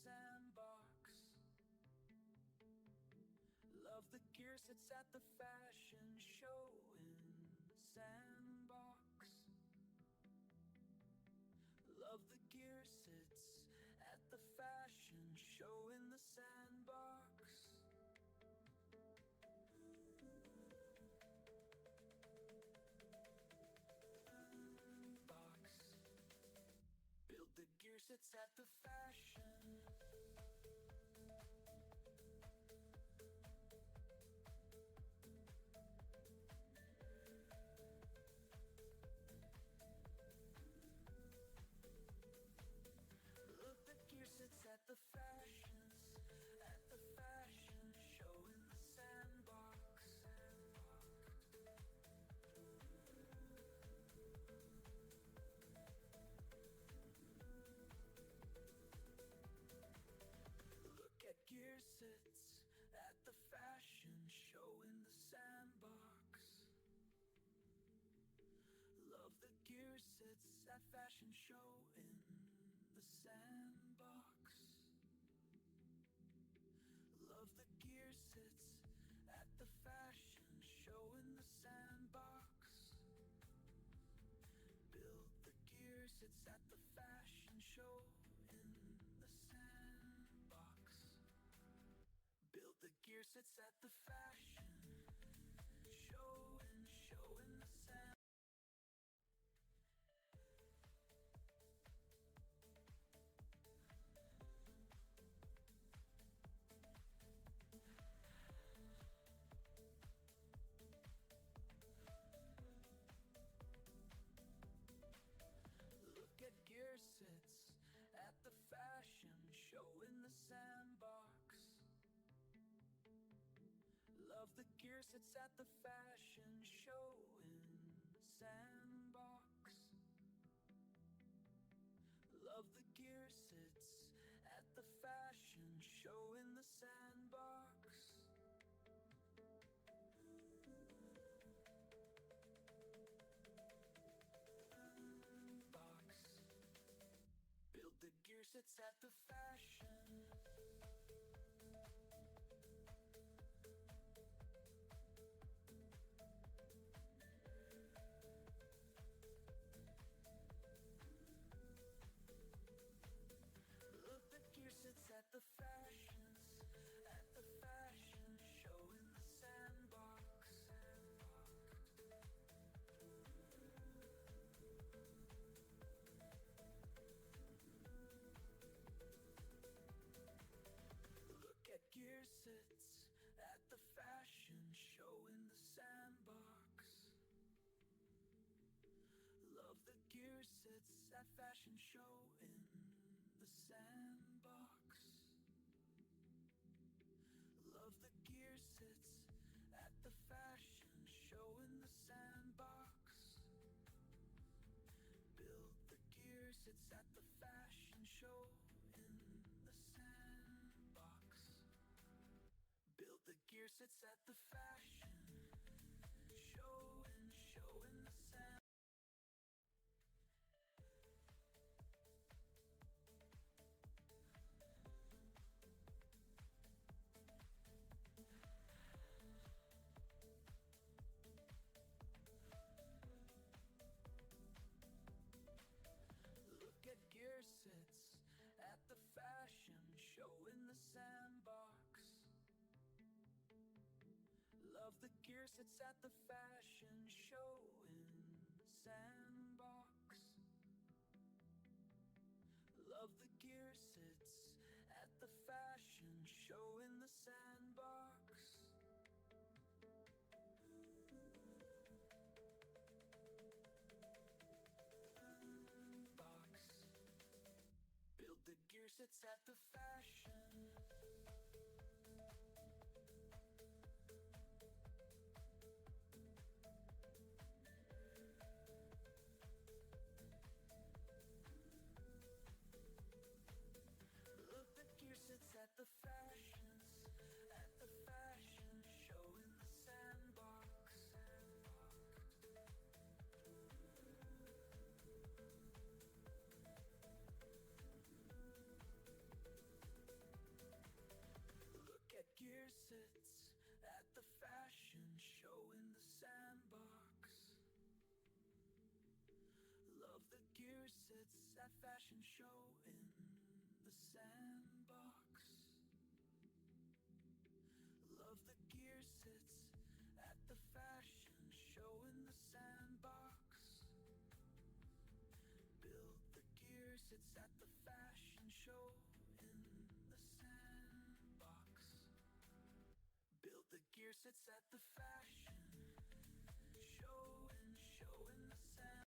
sandbox. Love the gear sits at the fashion show in the sandbox. Love the gear sits at the fashion show in the sandbox. Sandbox. Build the gear sits at the fashion. Sits at the fashion show in the sandbox. Look at gear sits at the fashion show in the sandbox. Love the gear sits at fashion show in the sandbox. Love the gear sits at the fashion show in the sandbox. Build the gear sits at the fashion show in the sandbox. Build the gear sits at the fashion show in the sandbox. Get gear sits at the fashion show in the sandbox. Love the gear sits at the fashion show in the sandbox. Love the gear sits at the fashion show in the sandbox. Build the gear sits at the fashion. Look, the gear sits at the fashion show in the sandbox. Gear sits at the fashion show in the sandbox. Love the gear sits at fashion show in the sandbox. Love the gear sits at the fashion show in the sandbox. Build the gear sits at the fashion show in the sandbox. Build the gear sits at the fashion show in the sand. Look at gear sits at the fashion show in the sandbox. Love the gear sits at the fashion show in the sandbox. Love the gear sits at the fashion show in the sandbox. Sandbox. Build the gear sits at the fashion. Gear sits at the fashion show in the sandbox. show in the sandbox. Love the gear sits at the fashion show in the sandbox. Build the gear sits at the fashion show in the sandbox. Build the gear sits at the fashion show in the sand.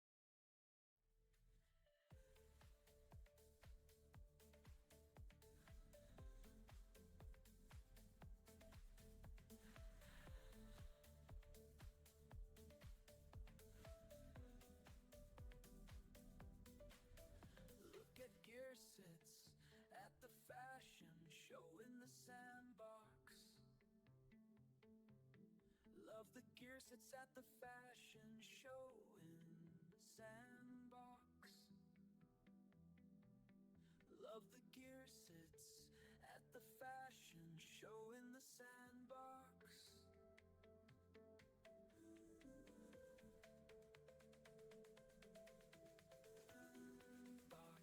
Look at gear sits at the fashion show in the sandbox. Love the gear sits at the fashion show in the sandbox. Love the gear sits at the fashion show in the sandbox. Box.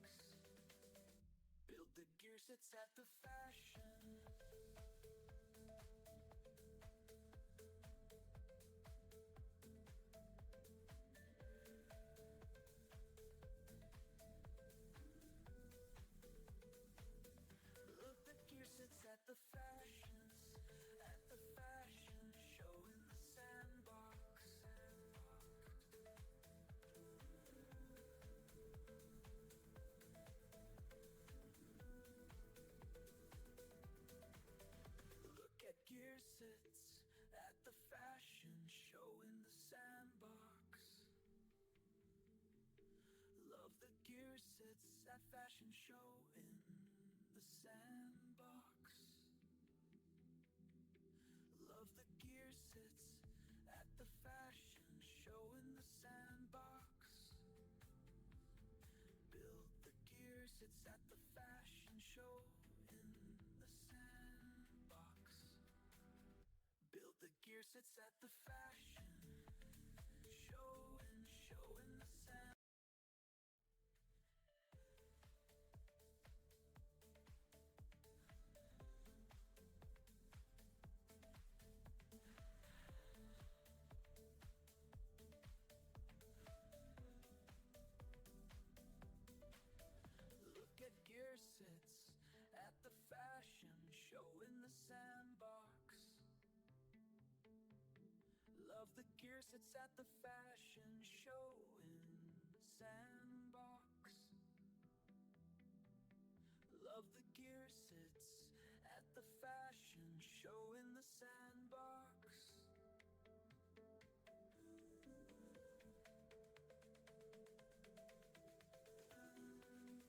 Build the gear sits at the fashion. Look, the gear sits at the fashions, at the fashion show in the sandbox. Look at gear sits at the fashion show in the sandbox. Love the gear sits at fashion show in the sandbox. Love the gear sits at the fashion show in the sandbox. Build the gear sits at the fashion show in the sandbox. Build the gear sits at the fashion show in the sand. Look at gear sits at the fashion show in the sandbox. Love the gear sits at the fashion show in the sandbox. Love the gear sits at the fashion show in the sandbox.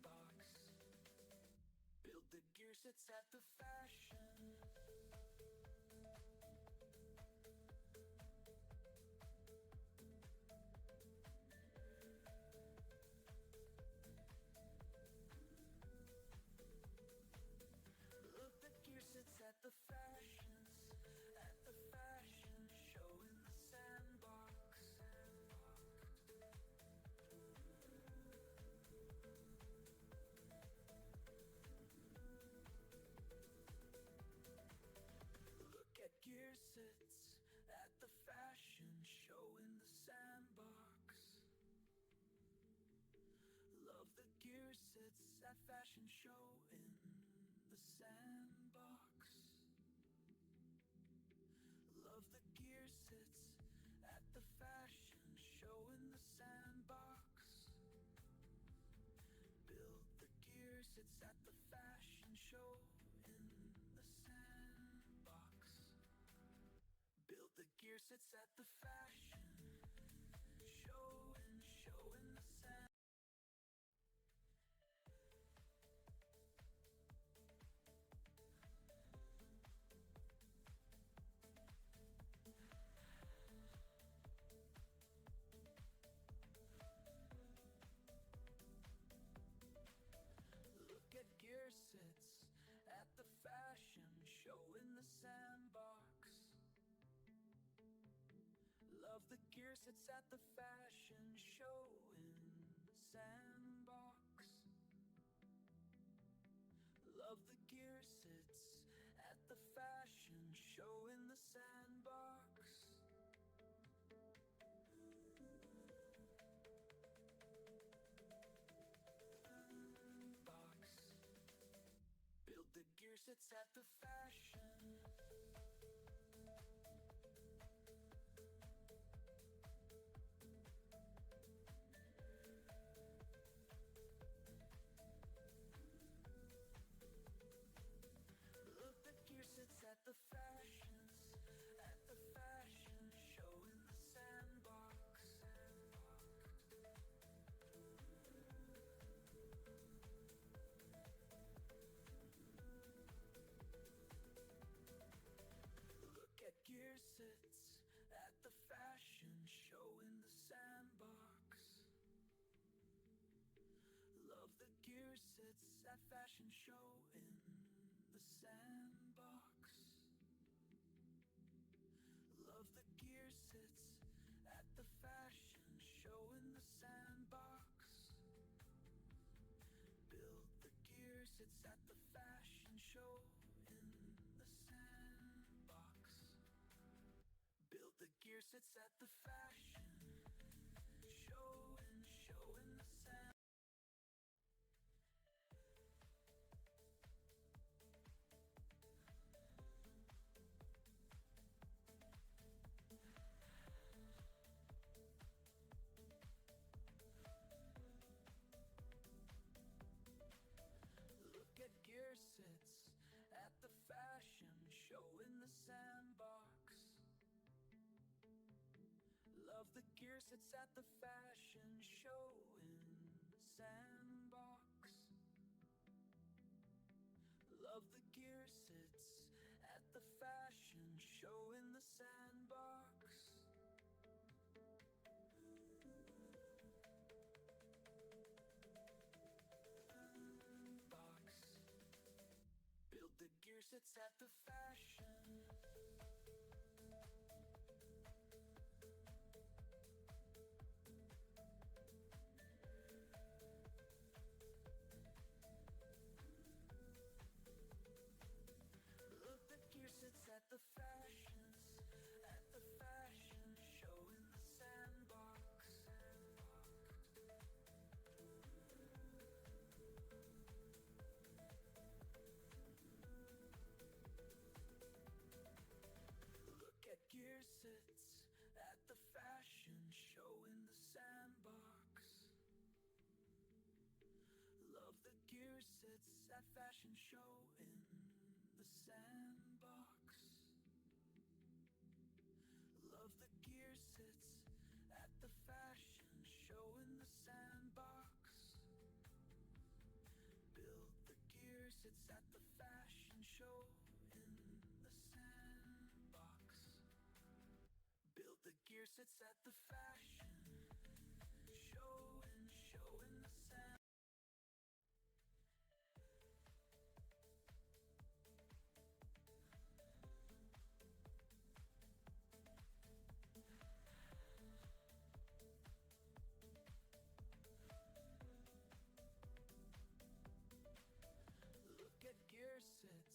Box. Build the gear sits at the fashion. Look, the gear sits at the fashions, at the fashion show in the sandbox. Look at gear sits at the fashion show in the sandbox. Love the gear sits at fashion show in the sandbox. Love the gear sits at the fashion show in the sandbox. Build the gear sits at the fashion show in the sandbox. Build the gear sits at the fashion show in the sand. Look at gear sits at the fashion show in the sandbox. Love the gear sits at the fashion show in the sandbox. sits at the fashion show in the sandbox. Build the gear sits at the fashion. Look, the gear sits at the fashions, at the fashion show in the sandbox. Look at gear sits at the fashion show in the sandbox. Love the gear sits at fashion show in the sandbox. Love the gear sits at the fashion show in the sandbox. Build the gear sits at the fashion show in the sandbox. Build the gear sits at the fashion show in the sandbox. Look at gear sits at the fashion show in the sandbox. Love the gear sits at the fashion show in the sandbox. Love the gear sits at the fashion show in the sandbox. Build the gear sits at the fashion. Look, the gear sits at the fashions, at the fashion show in the sandbox. Look at gear sits at the fashion show in the sandbox. Love the gear sits at fashion show in the sandbox. Love the gear sits at the fashion show in the sandbox. Build the gear sits at the fashion show in the sandbox. Build the gear sits at the fashion show in the sandbox. Look at gear sits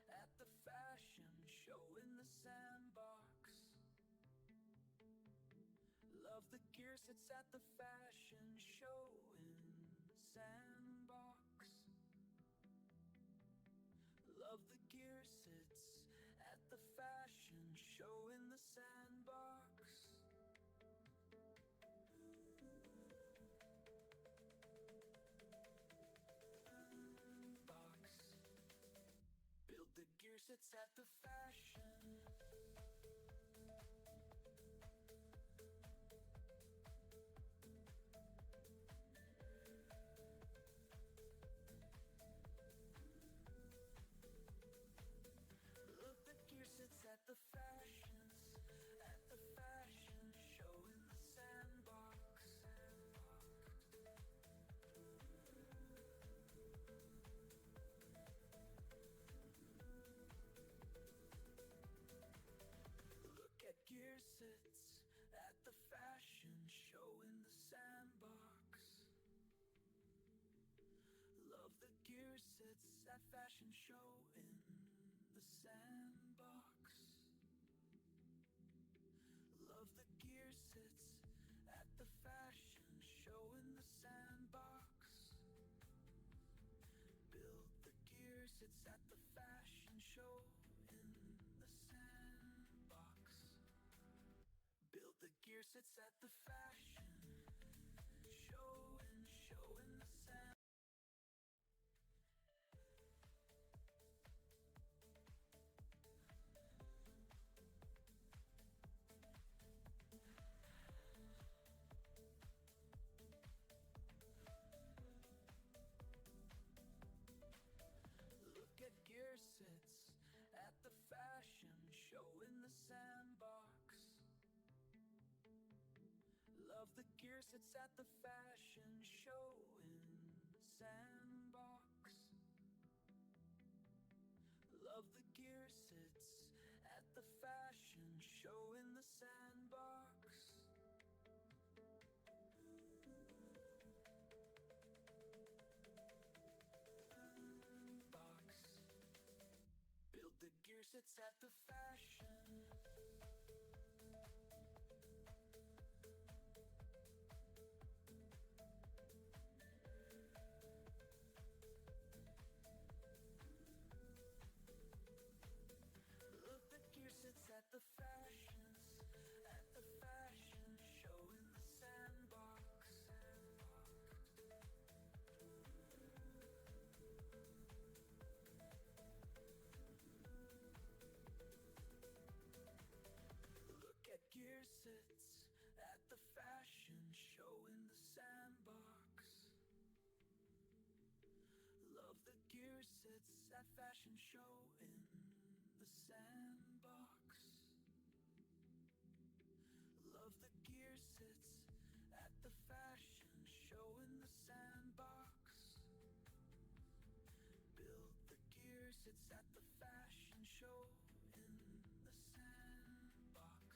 at the fashion show in the sandbox. Love the gear sits at the fashion show in the sandbox. Love the gear sits at the fashion show in the sandbox. Build the gear sits at the fashion. Look, the gear sits at the fashions, at the fashion show in the sandbox. at fashion show in the sandbox. Love the gear sits at the fashion show in the sandbox. Build the gear sits at the fashion show in the sandbox. Build the gear sits at the fashion show in the sand. Look at gear sits at the fashion show in the sandbox. Love the gear sits at the fashion show in the sandbox. Love the gear sits at the fashion show in the sandbox. Box. Build the gear sits at the fashion. Look, the gear sits at the fashions, at the fashion show in the sandbox. Look at gear sits at the fashion show in the sandbox. Love the gear sits at fashion show in the sandbox. Love the gear sits at the fashion show in the sandbox. Build the gear sits at the fashion show in the sandbox.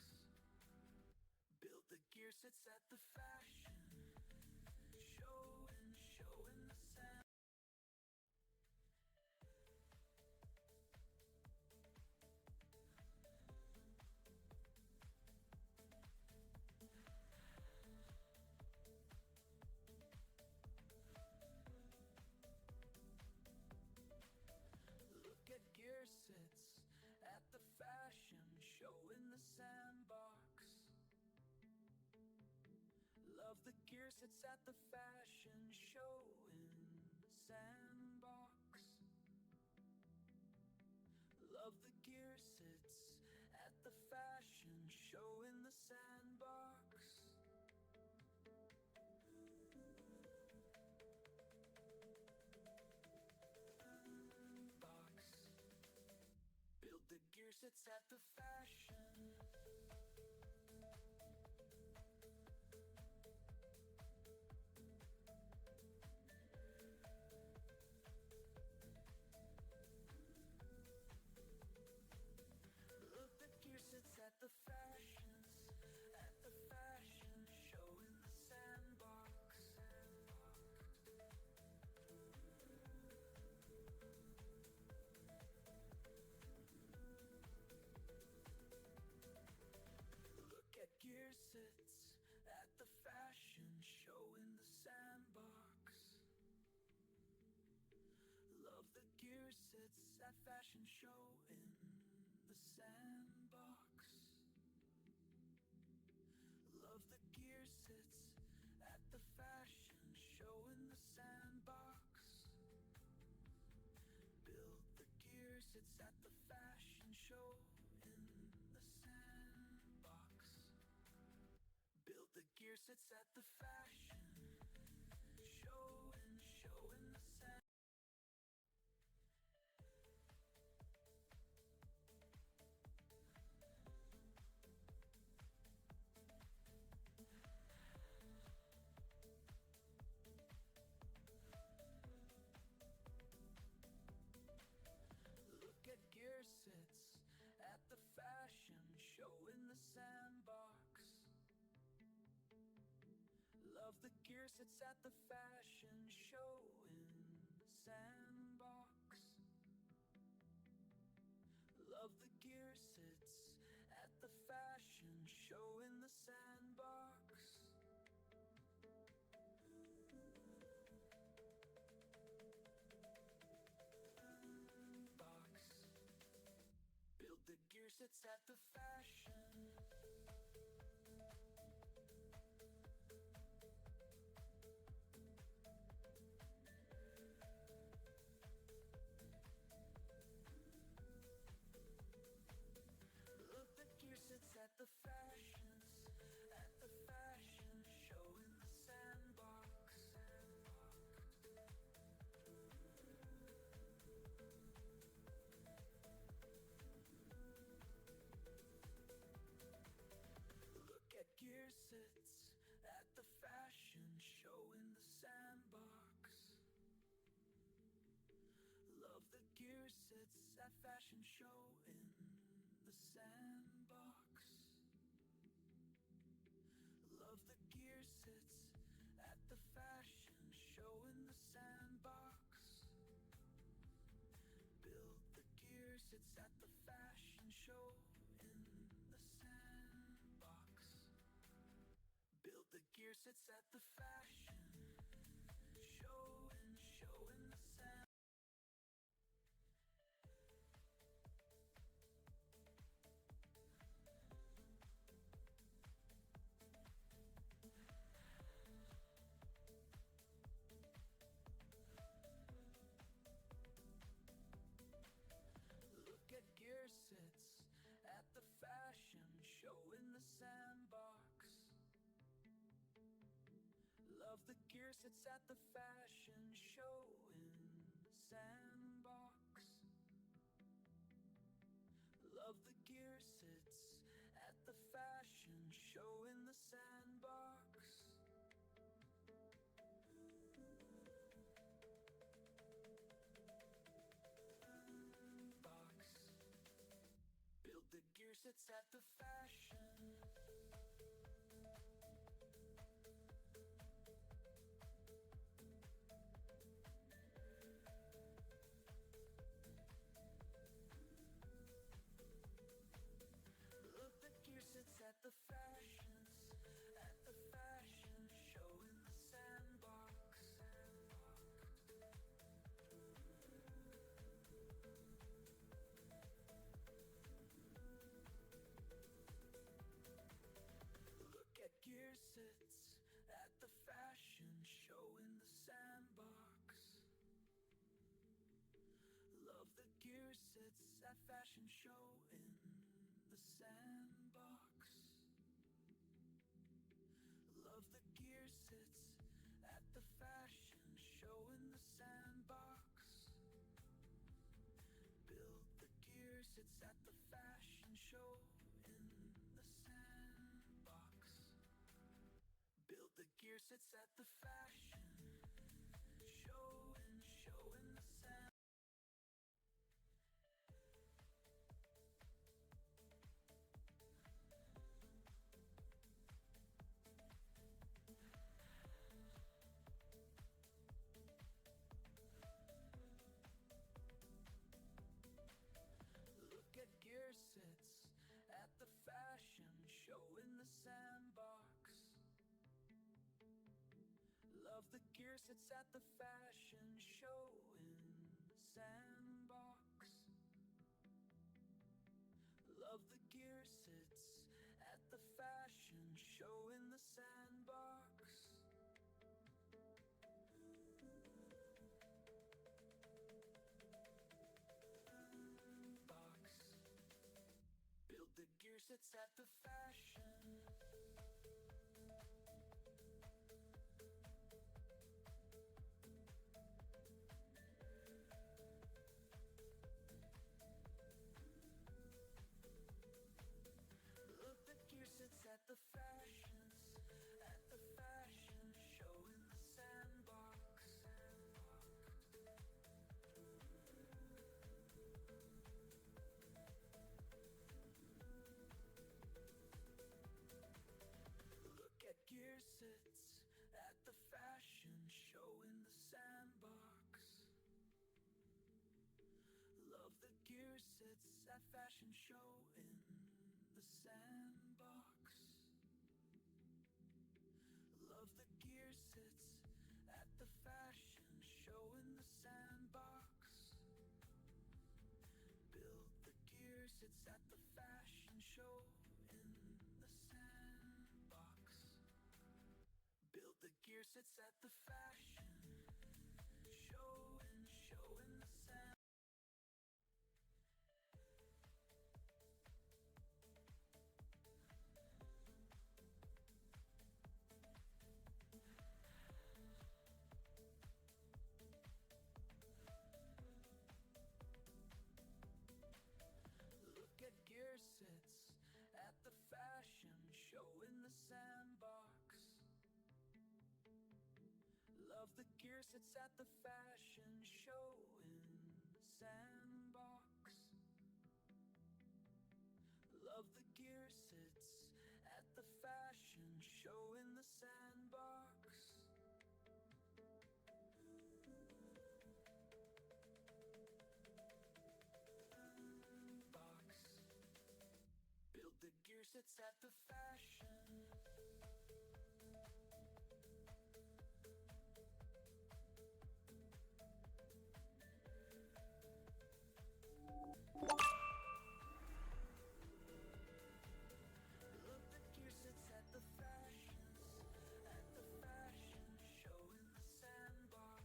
Build the gear sits at the fashion show in the sandbox. Look at gear sits at the fashion show in the sandbox. Love the gear sits at the fashion show in the sandbox. Love the gear sits at the fashion show in the sandbox. Box. Build the gear sits at the fashion. Look, the gear sits at the fashions, at the fashion show in the sandbox. Look at gear sits at the fashion show in the sandbox. Love the gear sits at fashion show in the sandbox. Love the gear sits at the fashion show in the sandbox. Build the gear sits at the fashion show in the sandbox. Build the gear sits at the fashion show in the sandbox. Look at gear sits at the fashion show in the sandbox. Love the gear sits at the fashion show in the sandbox. the fashion show in the sandbox. Build the gear sets at the fashion. Look, the gear sets at the fashions, at the fashion show in the sandbox. Look at gear sets at the fashion show in the sandbox. Love the gear sets at fashion show in the sandbox. Love the gear sets at the fashion show in the sandbox. Build the gear sets at the fashion show in the sandbox. Build the gear sets at the fashion show in the sandbox. Look at gear sets at the fashion show in the sandbox. Love the gear sets at the fashion show in the sandbox. Love the gear sets at the fashion show in the sandbox. Build the gear sets at the fashion. Look, the gear sets at the fashions, at the fashion show in the sandbox. Look at gear sets at the fashion show in the sandbox. Love the gear sets at fashion show in the sandbox. Love the gear sets at the fashion show in the sandbox. Build the gear sets at the fashion show in the sandbox. Build the gear sets at the fashion show in the sandbox. Look at gear sets at the fashion show in the sandbox. Love the gear sets at the fashion show in the sandbox. Love the gear sets at the fashion show in the sandbox. Build the gear sets at the fashion. Look, the gear sets at the fashions, at the fashion show in the sandbox. Look at gear sets at the fashion show in the sandbox. Love the gear sets at fashion show in the the sandbox. Love the gear sits at the fashion show in the sandbox. Build the gear sits at the fashion show in the sandbox. Build the gear sits at the fashion show in the sand. Look at gear sits at the fashion show in the sandbox. Love the gear sits at the fashion show in the sandbox. Love the gear sits at the fashion show in the sandbox. Box. Build the gear sits at the fashion. Look, the gear sits at the fashion show in the sandbox.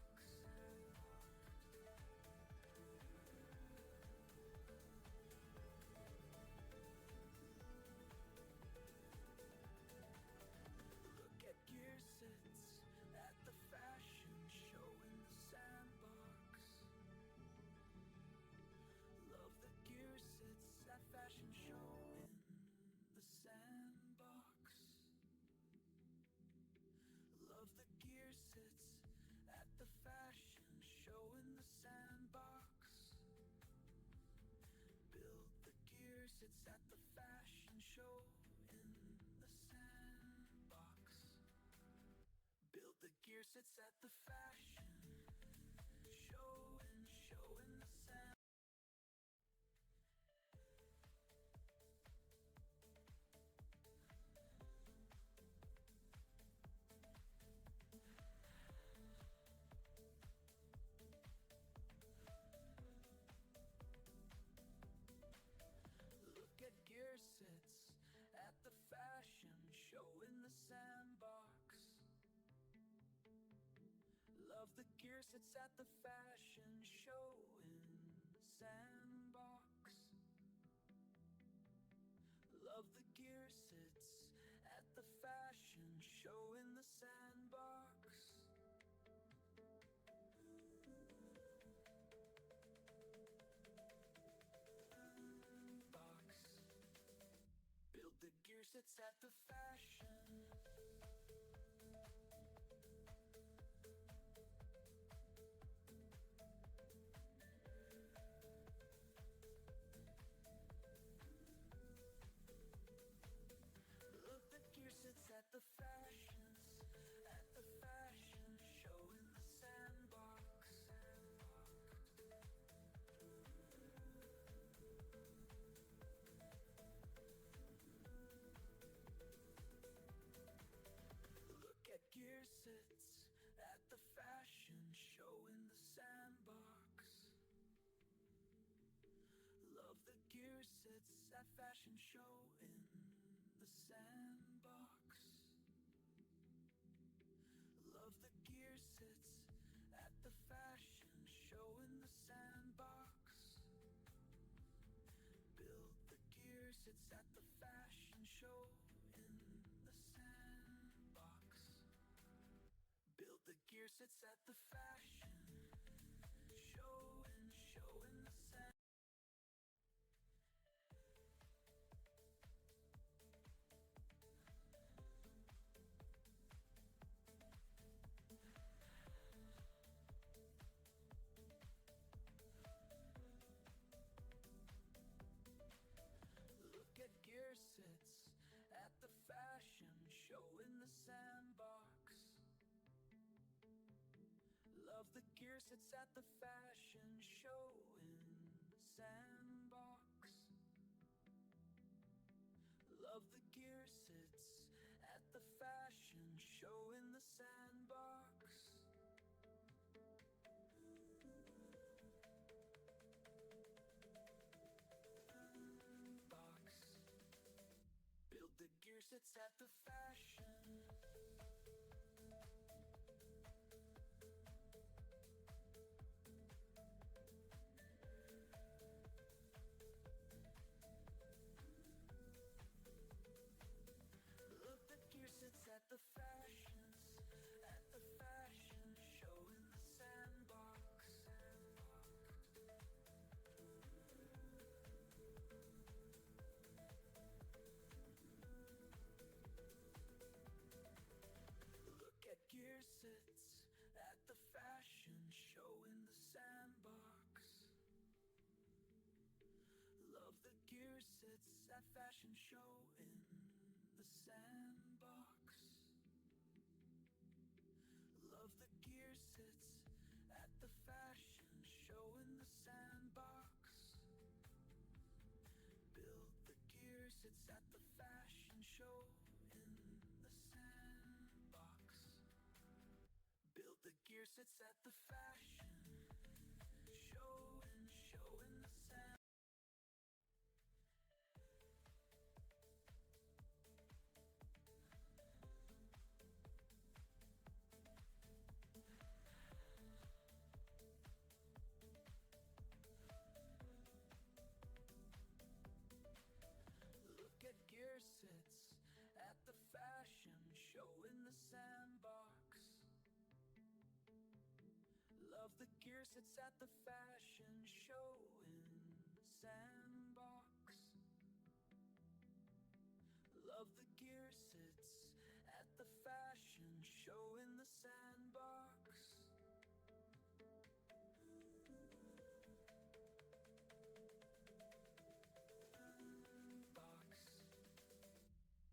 Look at gear sits at the fashion show in the sandbox. Love the gear sits at fashion show in the sandbox. Love the gear sits at the fashion show in the sandbox. Build the gear sits at the fashion show in the sandbox. Build the gear sits at the fashion show in the sand. Look at gear sits at the fashion show in the sandbox. Love the gear sits at the fashion show in the sandbox. Love the gear sits at the fashion show in the sandbox. Box. Build the gear sits at the fashion. Look, the gear sits at the fashion show in the sandbox. Look at gear sits at the fashion show in the sandbox. Love the gear sits at fashion show in the sandbox. Love the gear sits at the fashion show in the sandbox. Build the gear sits at the fashion show in the sandbox. Build the gear sits at the fashion show in the sand. Look at gear sits at the fashion show in the sandbox. Love the gear sits at the fashion show in the sandbox. sandbox. Build the gear sets at the fashion. Look, the gear sets at the fashions, at the fashion show in the sandbox. Look at gear sets at the fashion show in the sandbox. Love the gear sets at fashion show in the sandbox. Love the gear sets at the fashion show in the sandbox. Build the gear sets at the fashion show in the sandbox. Build the gear sets at the fashion show in the sandbox. Look at gear sets at the fashion show in the sandbox. Love the gear sets at the fashion show in the sandbox. Love the gear sets at the fashion show in the sandbox.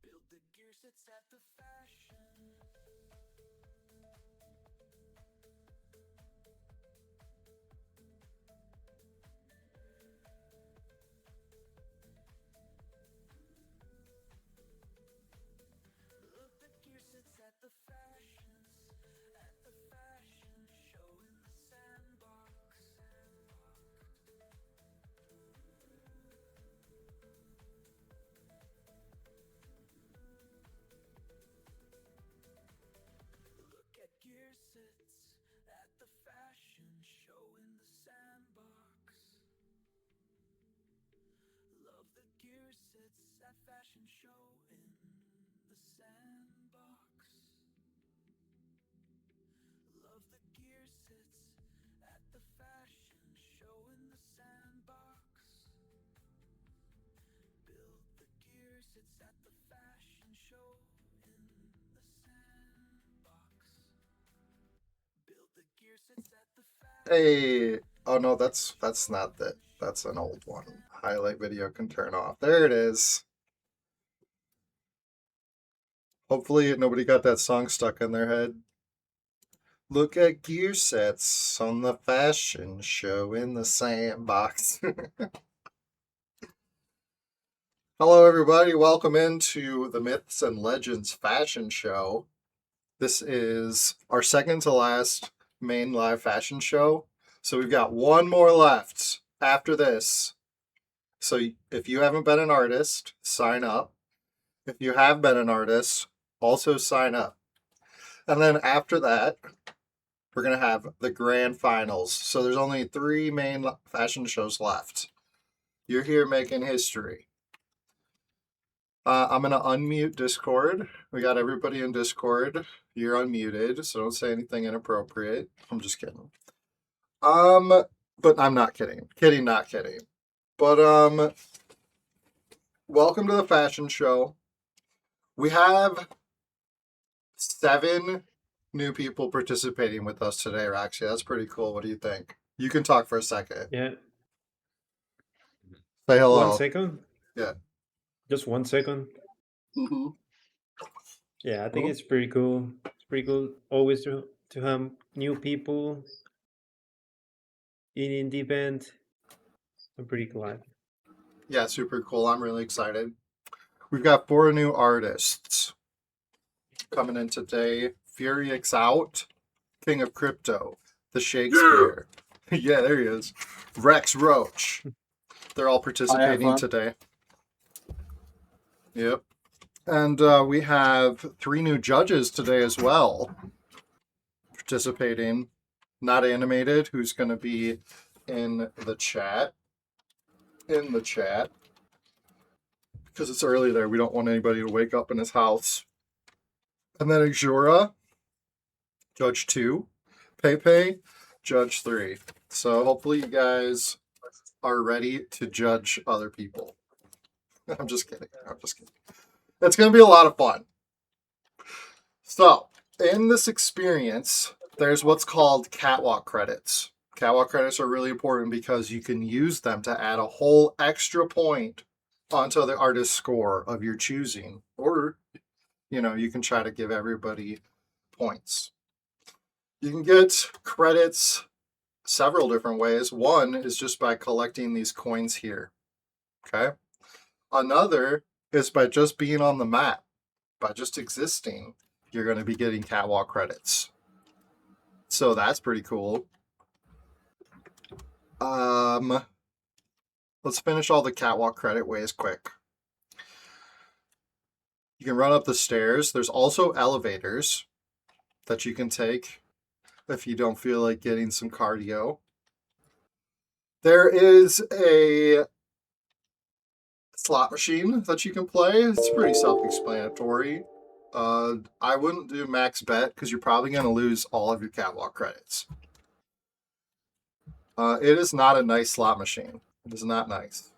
Build the gear sets at the fashion. Look, the gear sets at the fashions, at the fashion show in the sandbox. Look at gear sets at the fashion show in the sandbox. Love the gear sets at fashion show in the sandbox. Love the gear sets at the fashion show in the sandbox. Build the gear sets at the fashion show in the sandbox. Build the gear sets at the fashion. Hey, oh no, that's not it. That's an old one. Highlight video can turn off. There it is. Hopefully nobody got that song stuck in their head. Look at gear sets on the fashion show in the sandbox. Hello everybody, welcome into the Myths and Legends fashion show. This is our second to last main live fashion show. So we've got one more left after this. So if you haven't been an artist, sign up. If you have been an artist, also sign up. And then after that, we're going to have the grand finals. So there's only 3 main fashion shows left. You're here making history. I'm going to unmute Discord. We got everybody in Discord. You're unmuted, so don't say anything inappropriate. I'm just kidding. But I'm not kidding. Kidding, not kidding. But welcome to the fashion show. We have 7 new people participating with us today, Roxy. That's pretty cool. What do you think? You can talk for a second. Yeah. Say hello. 1 second. Yeah. Just 1 second. Mm-hmm. Yeah, I think Cool. it's pretty cool. It's pretty cool always to have new people in the event. I'm pretty glad. Yeah, super cool. I'm really excited. We've got 4 new artists coming in today Furix Out, King of Crypto, the Shakespeare. Yeah, there he is. Rex Roach. They're all participating today. Yep. And we have 3 new judges today as well participating. Not Animated, who's going to be in the chat. Because it's early there. We don't want anybody to wake up in his house. And then Exura, Judge 2. Pepe, Judge 3. So hopefully you guys are ready to judge other people. I'm just kidding. It's going to be a lot of fun. So, in this experience, there's what's called catwalk credits. Catwalk credits are really important because you can use them to add a whole extra point onto the artist score of your choosing. Or, you can try to give everybody points. You can get credits several different ways. One is just by collecting these coins here. Okay? Another is by just being on the map. By just existing, you're going to be getting catwalk credits. So that's pretty cool. Let's finish all the catwalk credit ways quick. You can run up the stairs. There's also elevators that you can take if you don't feel like getting some cardio. There is a slot machine that you can play. It's pretty self-explanatory. I wouldn't do max bet because you're probably going to lose all of your catwalk credits. It is not a nice slot machine. It is not nice.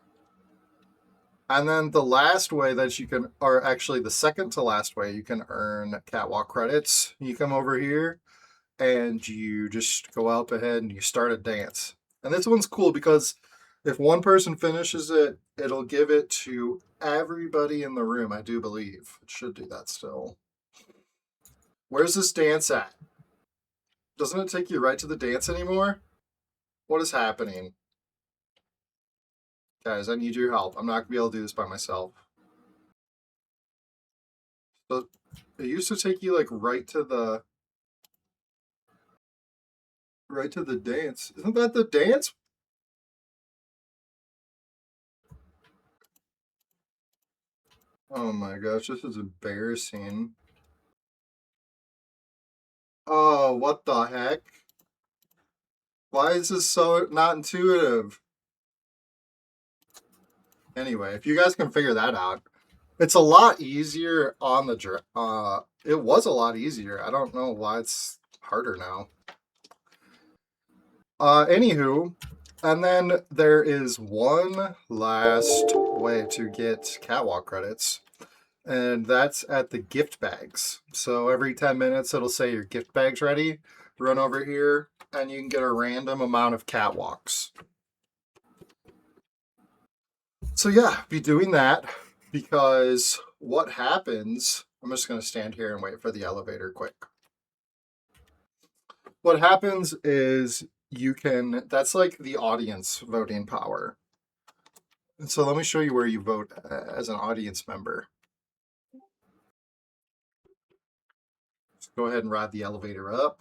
And then the last way that you can, or actually the second to last way you can earn catwalk credits, you come over here and you just go up ahead and you start a dance. And this one's cool because if one person finishes it, it'll give it to everybody in the room, I do believe. It should do that still. Where's this dance at? Doesn't it take you right to the dance anymore? What is happening? Guys, I need your help. I'm not going to be able to do this by myself. So it used to take you like right to the dance. Isn't that the dance? Oh my gosh, this is embarrassing. Oh, what the heck? Why is this so not intuitive? Anyway, if you guys can figure that out, it's a lot easier on the it was a lot easier. I don't know why it's harder now. Anywho, and then there is one last way to get catwalk credits, and that's at the gift bags. So every 10 minutes it'll say your gift bag's ready. Run over here and you can get a random amount of catwalks. So yeah, be doing that because what happens, I'm just going to stand here and wait for the elevator quick. What happens is that's like the audience voting power. And so let me show you where you vote as an audience member. Just go ahead and ride the elevator up.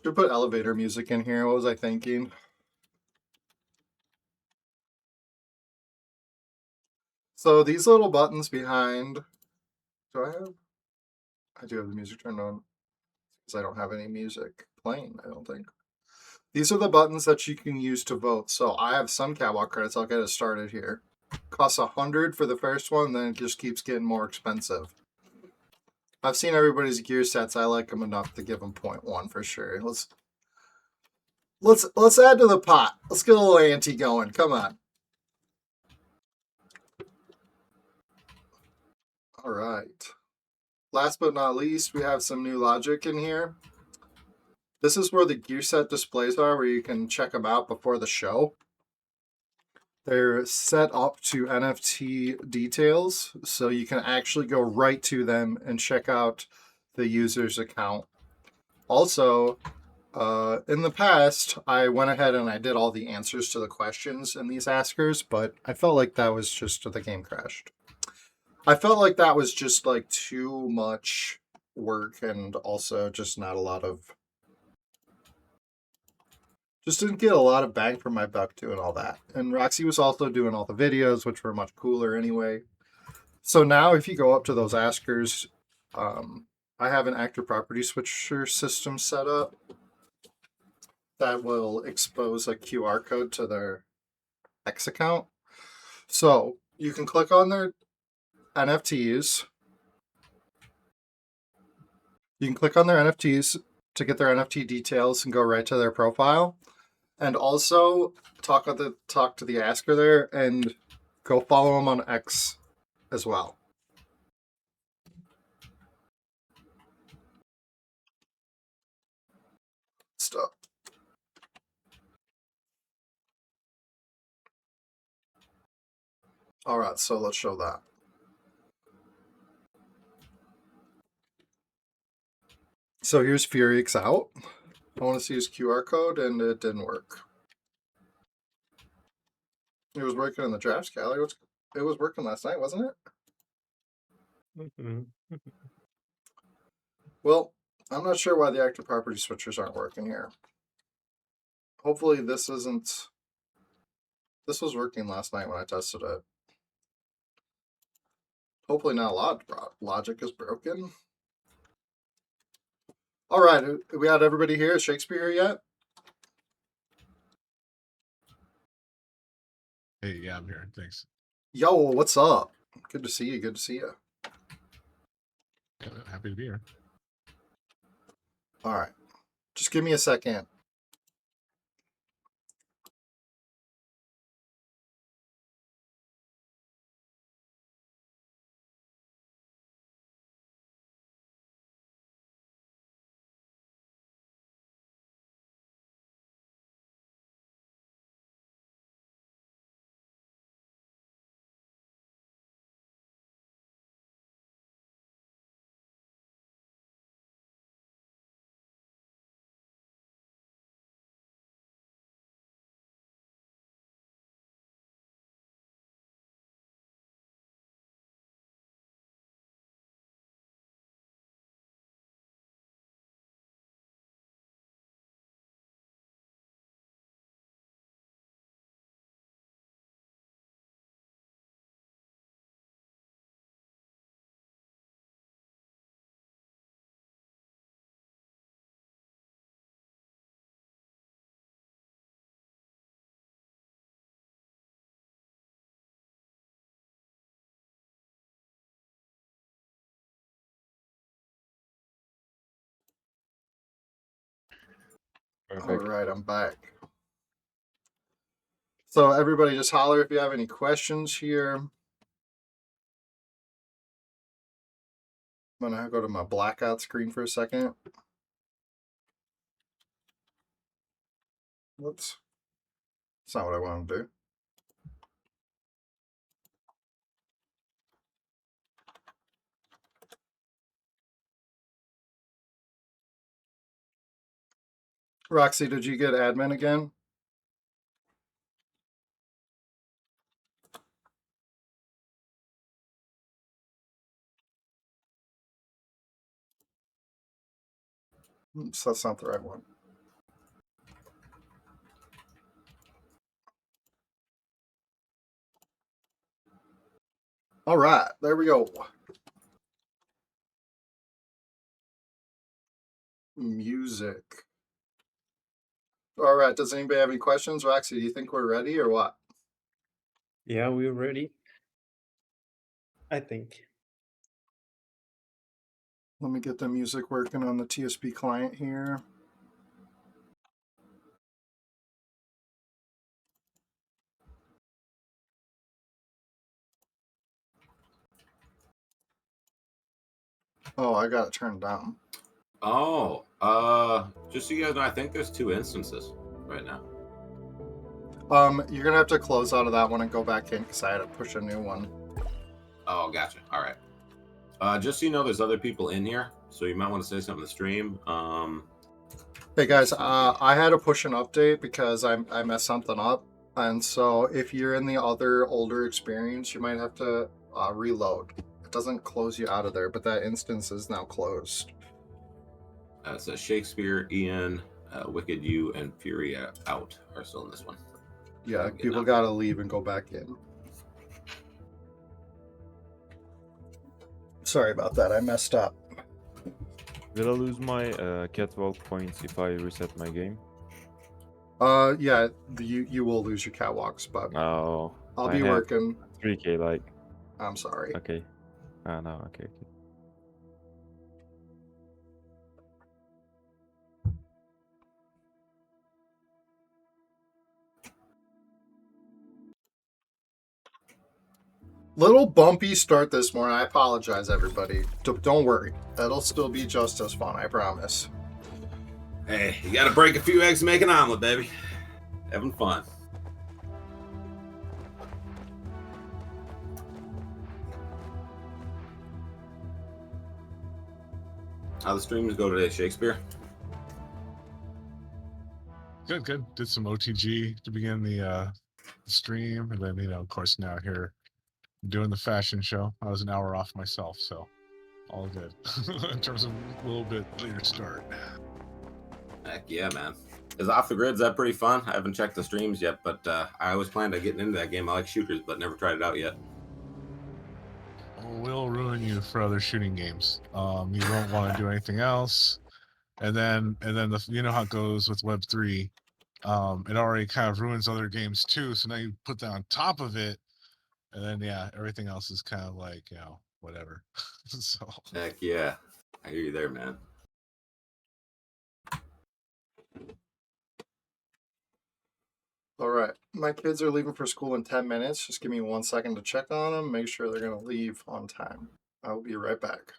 Should put elevator music in here. What was I thinking? So these little buttons behind, I do have the music turned on because I don't have any music playing, I don't think. These are the buttons that you can use to vote. So I have some catwalk credits. I'll get it started here. Costs 100 for the first one, then it just keeps getting more expensive. I've seen everybody's gear sets. I like them enough to give them 0.1 for sure. Let's add to the pot. Let's get a little ante going. Come on. All right. Last but not least, we have some new logic in here. This is where the gear set displays are, where you can check them out before the show. They're set up to NFT details, so you can actually go right to them and check out the user's account. Also, In the past, I went ahead and I did all the answers to the questions in these askers, but I felt like that was just the game crashed. I felt like that was just like too much work and also just not a lot of. Just didn't get a lot of bang for my buck doing all that. And Roxy was also doing all the videos, which were much cooler anyway. So now, if you go up to those askers, I have an active property switcher system set up that will expose a QR code to their X account. So you can click on their NFTs. You can click on their NFTs to get their NFT details and go right to their profile. And also talk to the asker there and go follow them on X as well. Stuff. All right, so let's show that. So here's Furix out. I want to see his QR code, and it didn't work. It was working in the drafts gallery. It was working last night, wasn't it? Mm-hmm. Well, I'm not sure why the active property switchers aren't working here. Hopefully this isn't... This was working last night when I tested it. Hopefully not a lot of logic is broken. All right, we had everybody here. Is Shakespeare here yet? Hey, yeah, I'm here. Thanks. Yo, what's up? Good to see you. Good to see you. Yeah, happy to be here. All right. Just give me a second. Perfect. All right, I'm back. So everybody just holler if you have any questions here. I'm going to go to my blackout screen for a second. Whoops. That's not what I want to do. Roxy, did you get admin again? Oops, that's not the right one. All right, there we go. Music. All right, does anybody have any questions? Roxy, do you think we're ready or what? Yeah, we're ready. I think. Let me get the music working on the TSP client here. Oh, I got it turned down. Oh, just so you guys know, I think there's 2 instances right now. You're gonna have to close out of that one and go back in because I had to push a new one. Oh, gotcha. All right. Just so you know, there's other people in here, so you might want to say something to the stream. Hey guys, I had to push an update because I messed something up, and so if you're in the other older experience, you might have to reload. It doesn't close you out of there, but that instance is now closed. So Shakespeare, Ian, Wicked, you, and Fury out are still in this one. Yeah, I'm getting people out. gotta leave and go back in. Sorry about that, I messed up. Will I lose my catwalk points if I reset my game? Yeah, you will lose your catwalks, but Oh, I'll I be had working. 3k, like, I'm sorry. okay. Ah, no, okay. Little bumpy start this morning. I apologize, everybody. Don't worry. It'll still be just as fun, I promise. Hey, you gotta break a few eggs to make an omelet, baby. Having fun. How the streams go today, Shakespeare? Good, good. Did some OTG to begin the stream, and then of course now here doing the fashion show. I was an hour off myself, so all good in terms of a little bit later start. Heck yeah, man. Is Off the Grid's that pretty fun? I haven't checked the streams yet, but I always planned on getting into that game. I like shooters, but never tried it out yet. Will ruin you for other shooting games. You won't want to do anything else, and then how it goes with Web3. It already kind of ruins other games too. So now you put that on top of it, and then yeah, everything else is kind of like whatever. So Heck yeah. I hear you there, man. All right. My kids are leaving for school in 10 minutes. Just give me 1 second to check on them, make sure they're going to leave on time. I will be right back.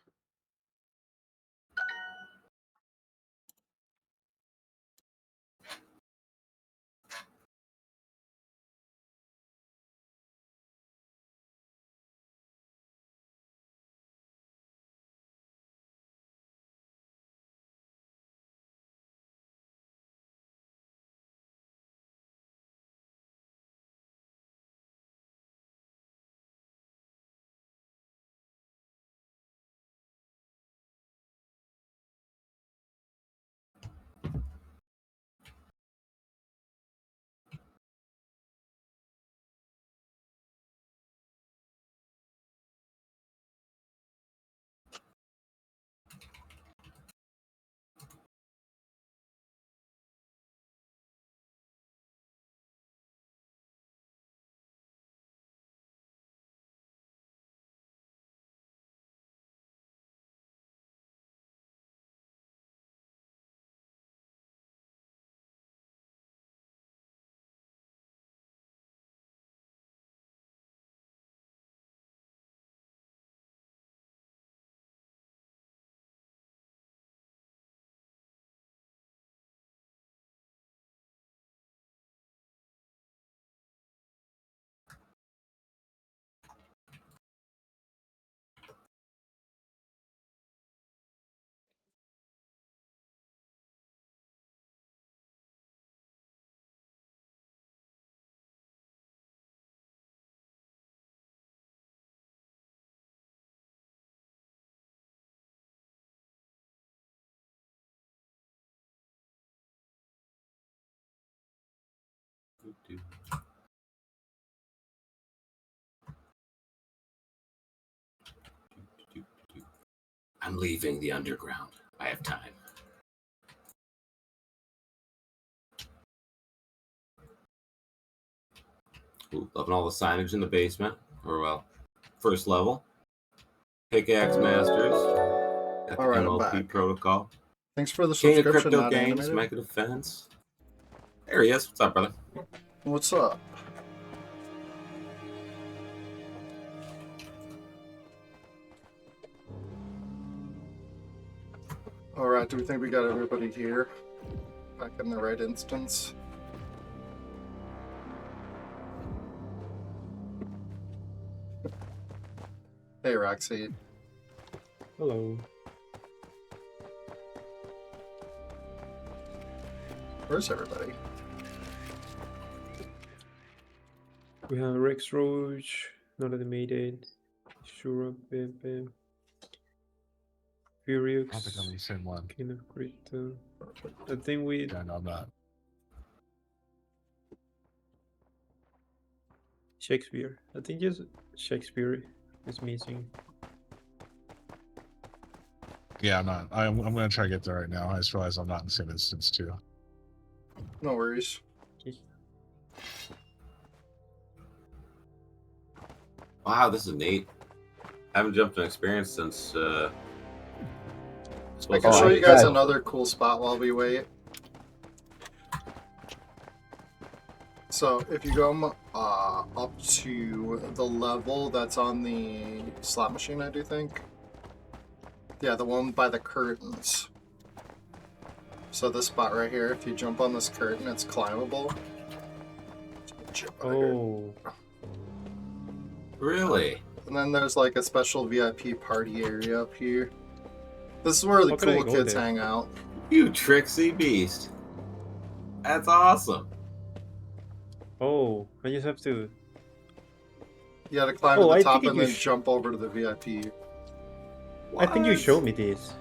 I'm leaving the underground. I have time. Ooh, loving all the signage in the basement, or well, first level. Pickaxe Masters. Got the All right, I'm MLP back. protocol. Thanks for the King of subscription, Crypto not Games, animated. Mega Defense. There he is. What's up, brother? What's up? All right, do we think we got everybody here? Back in the right instance? Hey, Roxy. Hello. Where's everybody? We have Rex Roach, Not the Maiden, Shura, Pepe, Furious, I don't think I'm in the same one. King of Krypton. I think we. Yeah, no, I'm not. Shakespeare. I think just Shakespeare is missing. Yeah, I'm not. I'm gonna try to get there right now. I just realized I'm not in the same instance too. No worries. Wow, this is neat. I haven't jumped an experience since. I supposed can to show be- you guys another cool spot while we wait. So if you go up to the level that's on the slot machine, I do think. Yeah, the one by the curtains. So this spot right here, if you jump on this curtain, it's climbable. Jump out here. Oh, Really? And then there's like a special VIP party area up here. This is where the How can I cool go kids there? hang out. You tricksy beast. That's awesome. oh! I just have to. You gotta climb Oh, to the I top think and you then jump over to the VIP. I think you What? showed me this.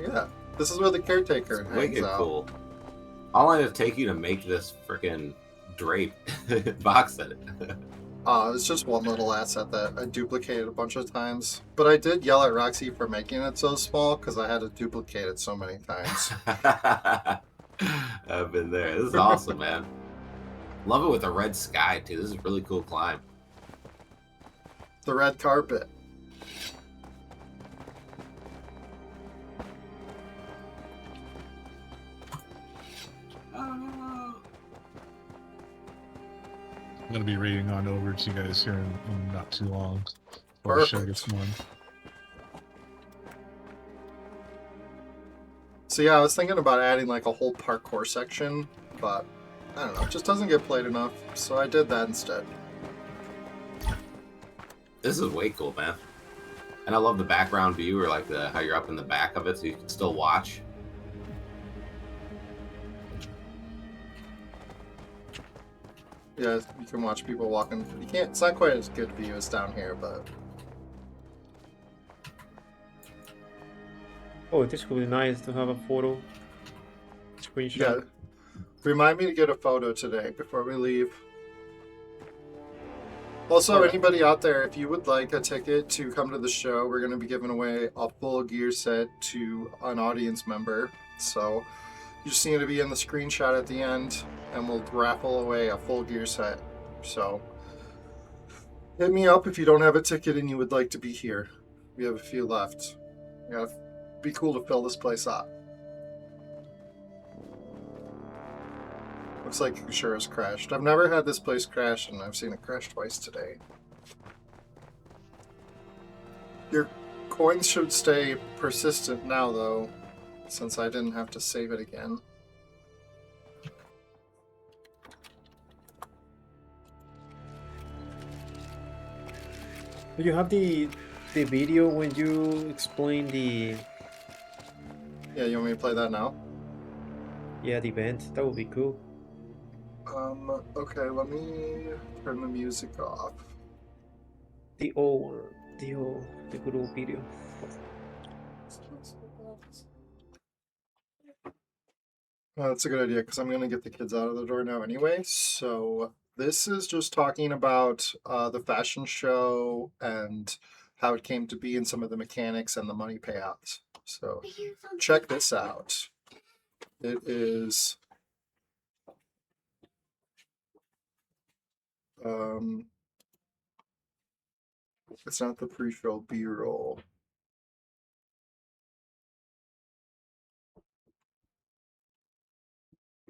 Yeah, this is where the caretaker It's hangs wicked out. cool. How long did it take you to make this freaking drape box set? It's just one little asset that I duplicated a bunch of times. But I did yell at Roxy for making it so small because I had to duplicate it so many times. I've been there. This is awesome, man. Love it with the red sky too. This is a really cool climb. The red carpet. I'm gonna be reading on over to you guys here in not too long. Before the show Perfect. gets going. So yeah, I was thinking about adding like a whole parkour section, but I don't know, it just doesn't get played enough. So I did that instead. This is way cool, man. And I love the background view, or like how you're up in the back of it, so you can still watch. Yeah, you can watch people walking. You can't. It's not quite as good view as down here, but Oh, this would be nice to have a photo screenshot. yeah. Remind me to get a photo today before we leave. Also, Alright. anybody out there, if you would like a ticket to come to the show, we're going to be giving away a full gear set to an audience member. So you just need to be in the screenshot at the end, and we'll raffle away a full gear set. So hit me up if you don't have a ticket and you would like to be here. We have a few left. Yeah, be cool to fill this place up. Looks like sure has crashed. I've never had this place crash, and I've seen it crash twice today. Your coins should stay persistent now, though, since I didn't have to save it again. Do you have the video when you explain the Yeah, you want me to play that now? the event? That would be cool. Okay, let me turn the music off. The good old video. That's a good idea, because I'm going to get the kids out of the door now anyway. So this is just talking about the fashion show and how it came to be and some of the mechanics and the money payouts. So check this out. It is it's not the pre-show B-roll.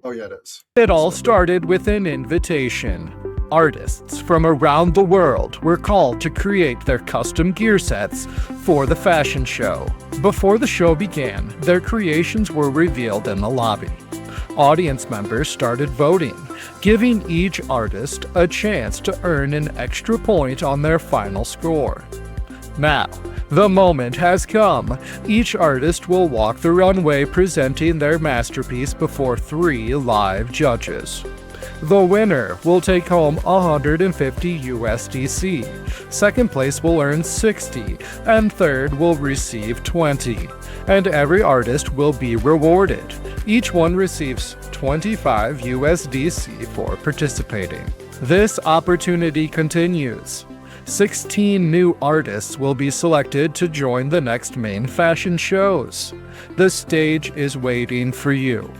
Oh yeah, it is. It all started with an invitation. Artists from around the world were called to create their custom gear sets for the fashion show. Before the show began, their creations were revealed in the lobby. Audience members started voting, giving each artist a chance to earn an extra point on their final score. Now, The moment has come. Each artist will walk the runway presenting their masterpiece before 3 live judges. The winner will take home 150 USDC. Second place will earn 60, and third will receive 20. And every artist will be rewarded. Each one receives 25 USDC for participating. This opportunity continues. 16 new artists will be selected to join the next main fashion shows. The stage is waiting for you.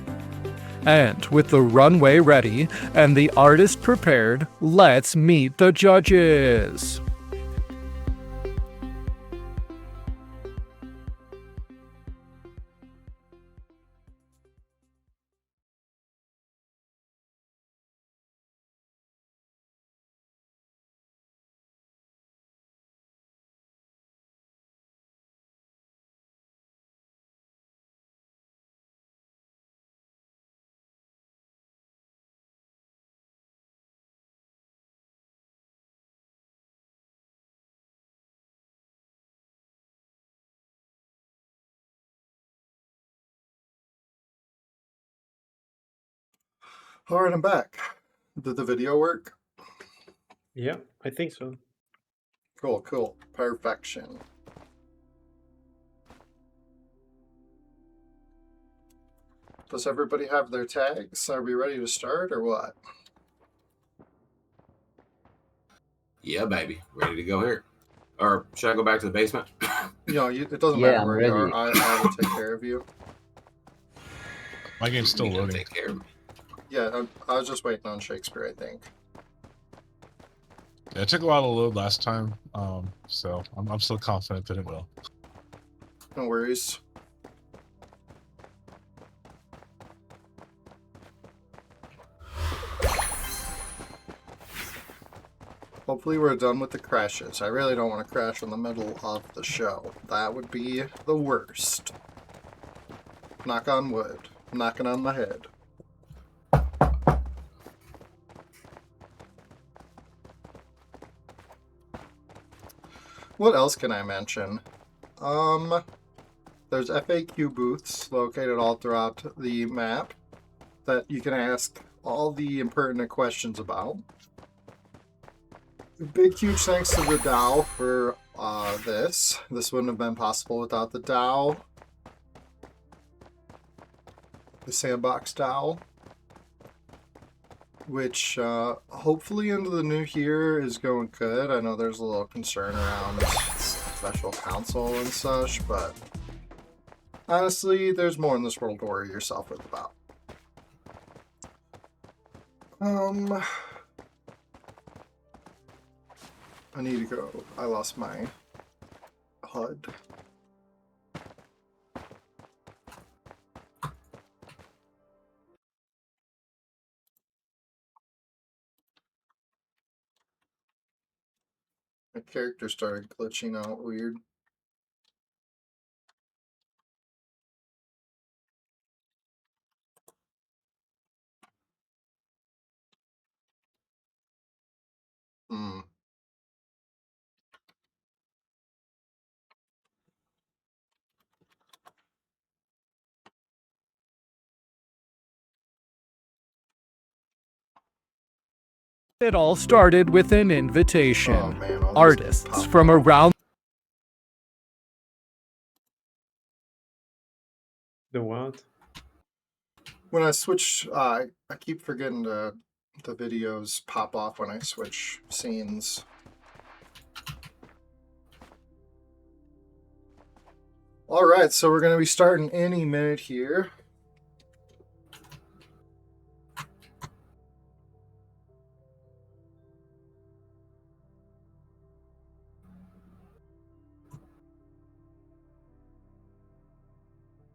And with the runway ready and the artist prepared, let's meet the judges. All right, I'm back. Did the video work? Yeah, I think so. Cool, cool. Perfection. Does everybody have their tags? Are we ready to start or what? Yeah, baby. Ready to go here. Or should I go back to the basement? You know, it doesn't Yeah, matter I'm where you are. ready. I will take care of you. My game's still You gotta loading. take care of me. Yeah, I was just waiting on Shakespeare, I think. Yeah, it took a while to load last time, so I'm still confident that it will. No worries. Hopefully we're done with the crashes. I really don't want to crash in the middle of the show. That would be the worst. Knock on wood. Knocking on my head. What else can I mention? There's FAQ booths located all throughout the map that you can ask all the impertinent questions about. Big huge thanks to the DAO for this. This wouldn't have been possible without the DAO. The Sandbox DAO. Which hopefully into the new year is going good. I know there's a little concern around special counsel and such, but honestly, there's more in this world to worry yourself with about. I need to go. I lost my HUD. My character started glitching out weird. Hmm. It all started with an invitation. Oh man, all these Artists pop from up. around The what? When I switch, I keep forgetting the videos pop off when I switch scenes. All right, so we're going to be starting any minute here.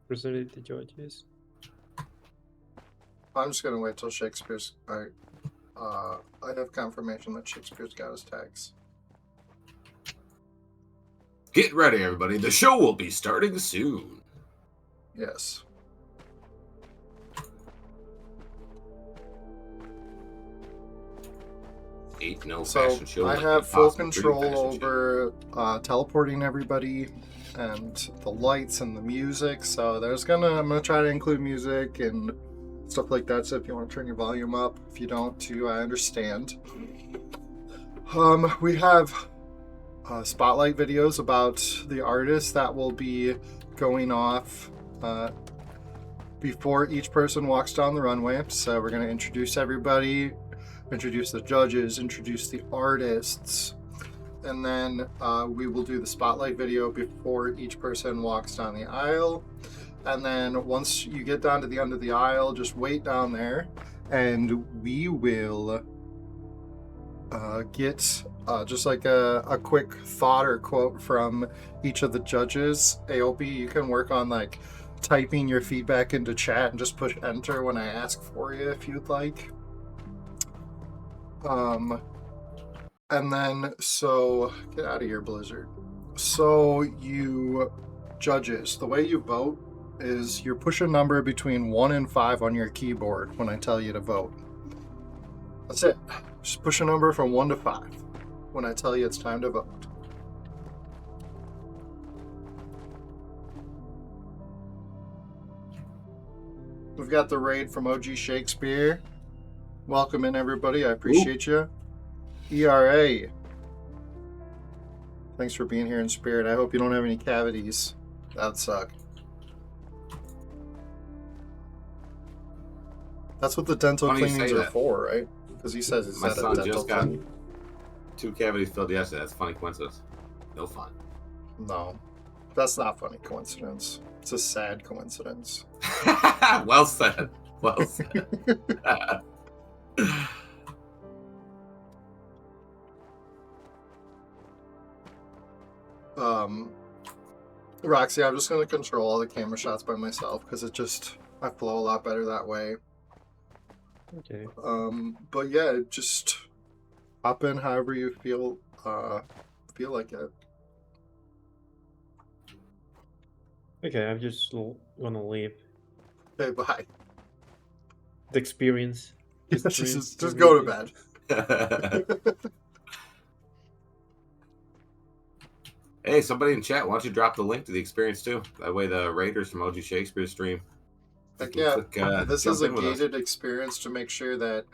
Presented the judges. I'm just going to wait till Shakespeare's. I have confirmation that Shakespeare's got his tags. Get ready, everybody. The show will be starting soon. Yes. 8-0 So fashion show. I like have the full Impossible Dream control fashion show. over teleporting everybody and the lights and the music. So I'm gonna try to include music and stuff like that. So if you want to turn your volume up, if you don't too, I understand. We have spotlight videos about the artists that will be going off before each person walks down the runway. So we're going to introduce everybody, introduce the judges, introduce the artists, and then we will do the spotlight video before each person walks down the aisle. And then once you get down to the end of the aisle, just wait down there, and we will get just like a quick thought or quote from each of the judges. AOP, you can work on like typing your feedback into chat and just push enter when I ask for you if you'd like. And then, so get out of here, Blizzard. So you judges, the way you vote is you push a number between 1 and 5 on your keyboard when I tell you to vote. That's it. Just push a number from 1 to 5 when I tell you it's time to vote. We've got the raid from OG Shakespeare. Welcome in, everybody. I appreciate you. ERA. Thanks for being here in spirit. I hope you don't have any cavities. That'd suck. That's what the dental Funny you cleanings say are that. for, right? Because he says it's My at a son dental just got cleaning. 2 cavities filled yesterday. That's a funny coincidence. No fun. No, that's not funny coincidence. It's a sad coincidence. Well said. Well said. Roxy, I'm just going to control all the camera shots by myself because I flow a lot better that way. Okay. But yeah, just hop in however you feel like it. Okay, I'm just gonna leave. Okay, bye. The experience. just go to bed. Hey, somebody in chat, why don't you drop the link to the experience too? That way the Raiders from OG Shakespeare stream. Heck can yeah. click, This jump is a in with us. gated experience to make sure that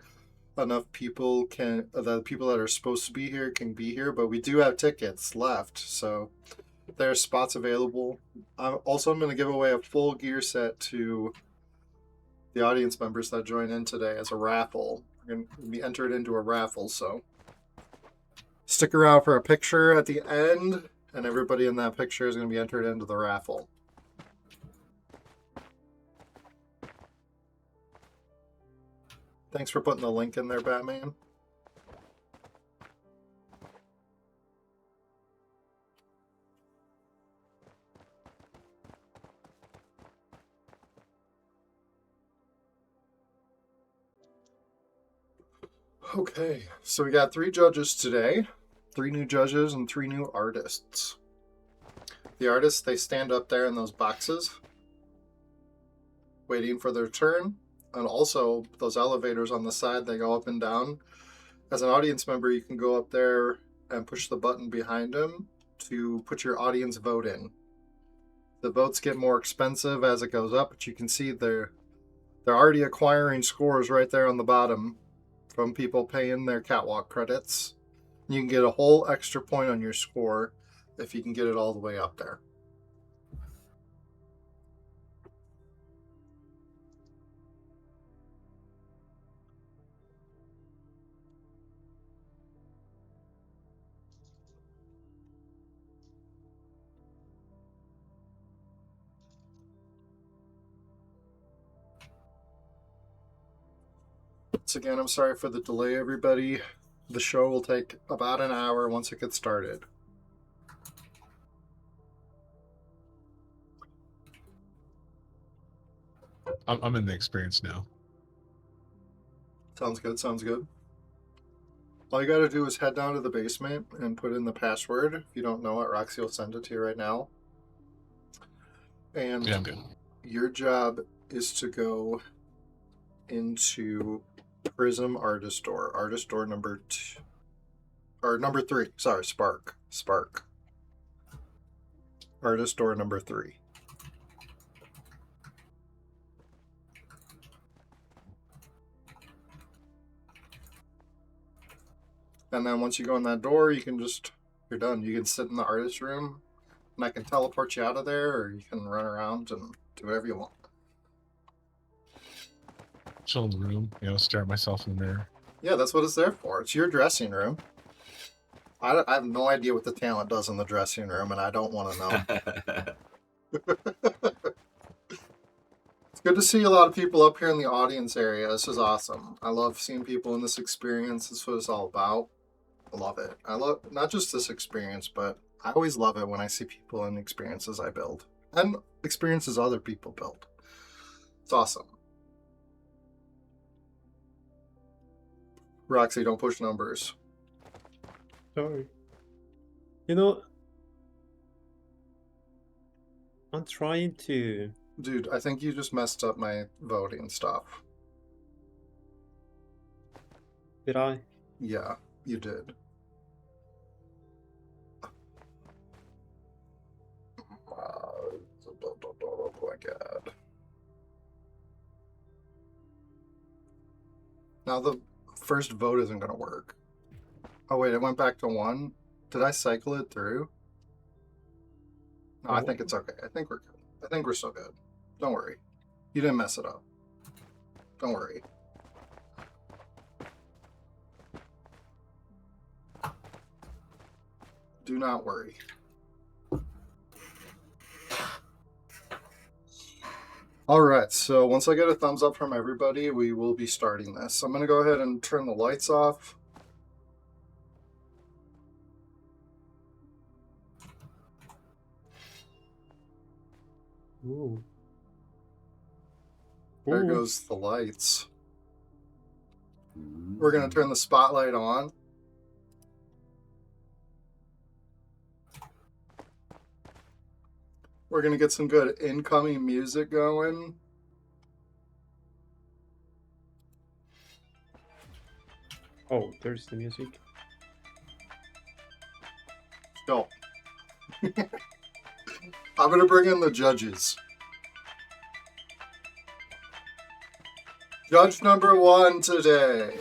enough people the people that are supposed to be here can be here, but we do have tickets left, so there's spots available. I'm going to give away a full gear set to the audience members that join in today as a raffle. We're going to be entered into a raffle, so stick around for a picture at the end, and everybody in that picture is going to be entered into the raffle. Thanks for putting the link in there, Batman. Okay, so we got 3 judges today. 3 new judges and 3 new artists. The artists, they stand up there in those boxes, waiting for their turn. And also, those elevators on the side, they go up and down. As an audience member, you can go up there and push the button behind them to put your audience vote in. The votes get more expensive as it goes up, but you can see they're already acquiring scores right there on the bottom from people paying their catwalk credits. You can get a whole extra point on your score if you can get it all the way up there. Once again, I'm sorry for the delay, everybody. The show will take about an hour once it gets started. I'm in the experience now. Sounds good, sounds good. All you gotta do is head down to the basement and put in the password. If you don't know it, Roxy will send it to you right now. And Yeah, I'm good. your job is to go into Prism Artist Door number or number 3. Sorry, Spark. Artist door number 3. And then once you go in that door, you can just, you're done. You can sit in the artist room, and I can teleport you out of there, or you can run around and do whatever you want. Chill in the room, stare at myself in the mirror. Yeah, that's what it's there for. It's your dressing room. I have no idea what the talent does in the dressing room, and I don't want to know. It's good to see a lot of people up here in the audience area. This is awesome. I love seeing people in this experience. This is what it's all about. I love it. I love not just this experience, but I always love it when I see people in experiences I build and experiences other people build. It's awesome. Roxy, don't push numbers. Sorry. I'm trying to... Dude, I think you just messed up my voting stuff. Did I? Yeah, you did. Oh my god. Now the first vote isn't going to work. Oh wait, it went back to 1. Did I cycle it through? No, I think it's okay. I think we're good. I think we're still good. Don't worry. You didn't mess it up. Don't worry. Do not worry. Alright, so once I get a thumbs up from everybody, we will be starting this. I'm going to go ahead and turn the lights off. Ooh. There Ooh. goes the lights. We're going to turn the spotlight on. We're going to get some good incoming music going. Oh, there's the music. Go. I'm going to bring in the judges. Judge number 1 today.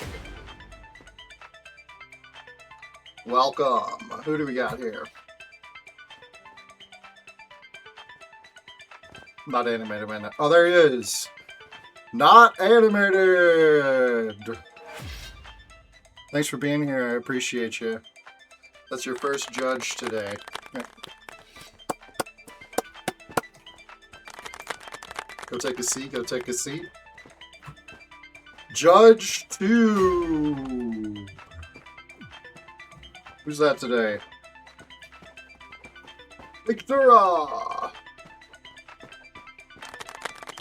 Welcome. Who do we got here? Not animated, man. Oh, there he is. Not animated. Thanks for being here. I appreciate you. That's your first judge today. Go take a seat. Go take a seat. Judge 2. Who's that today? Victora.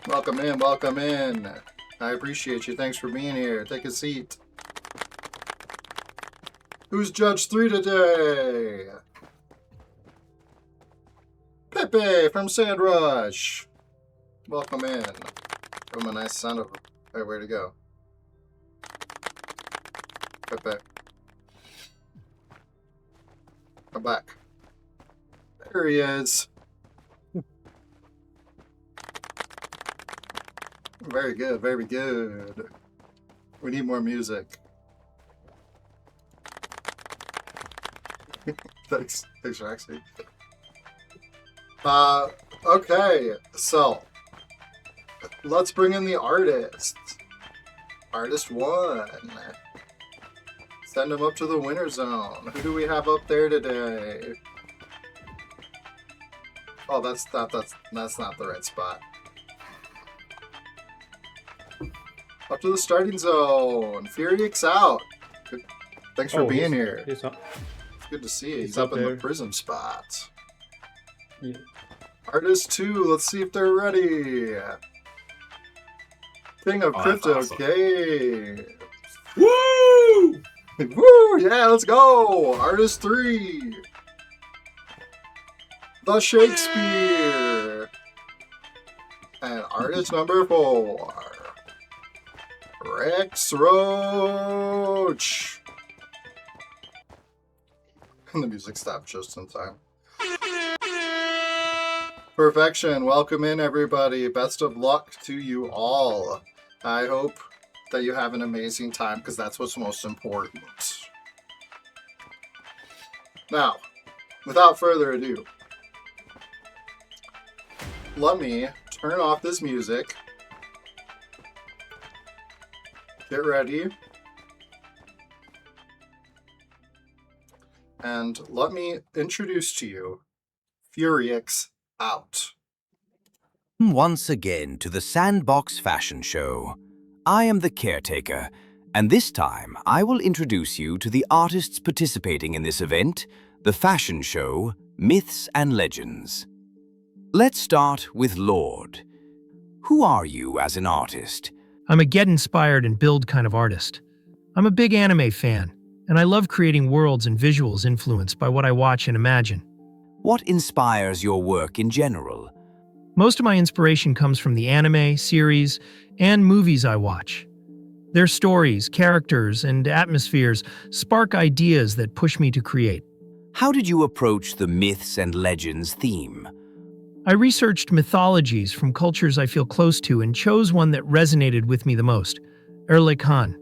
Welcome in, welcome in. I appreciate you. Thanks for being here. Take a seat. Who's Judge 3 today? Pepe from Sandrush. Welcome in. Give him a nice sound of... Hey, where'd he go? Pepe. Come back. There he is. Very good, very good. We need more music. Thanks, Roxy. Okay, so let's bring in the artist. Artist 1. Send him up to the winner zone. Who do we have up there today? Oh, that's not the right spot. Up to the starting zone. Furix out. Good. Thanks for being here. He's up. It's good to see you. He's He's up up in the there. prism spot. Yeah. Artist 2, let's see if they're ready. King of Oh, that's Crypto awesome. Games. Woo! Woo! Yeah, let's go! Artist 3. The Shakespeare. And artist number 4. Rex Roach. And the music stopped just in time. Perfection. Welcome in, everybody. Best of luck to you all. I hope that you have an amazing time, because that's what's most important. Now, without further ado, let me turn off this music. Get ready. And let me introduce to you Furix Out. Once again to the Sandbox Fashion Show. I am the caretaker, and this time I will introduce you to the artists participating in this event, the fashion show, Myths and Legends. Let's start with Lord. Who are you as an artist? I'm a get-inspired and build kind of artist. I'm a big anime fan, and I love creating worlds and visuals influenced by what I watch and imagine. What inspires your work in general? Most of my inspiration comes from the anime, series, and movies I watch. Their stories, characters, and atmospheres spark ideas that push me to create. How did you approach the Myths and Legends theme? I researched mythologies from cultures I feel close to and chose one that resonated with me the most, Erlik Khan.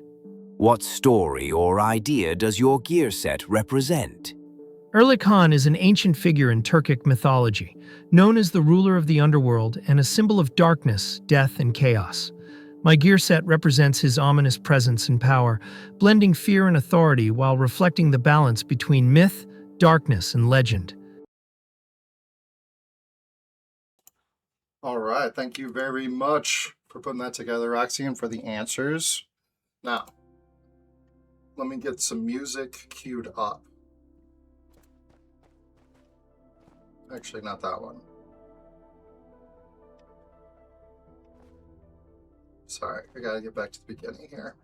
What story or idea does your gear set represent? Erlik Khan is an ancient figure in Turkic mythology, known as the ruler of the underworld and a symbol of darkness, death, and chaos. My gear set represents his ominous presence and power, blending fear and authority while reflecting the balance between myth, darkness, and legend. All right, thank you very much for putting that together, Roxy, and for the answers. Now, let me get some music queued up. Actually, not that one. Sorry, I gotta get back to the beginning here.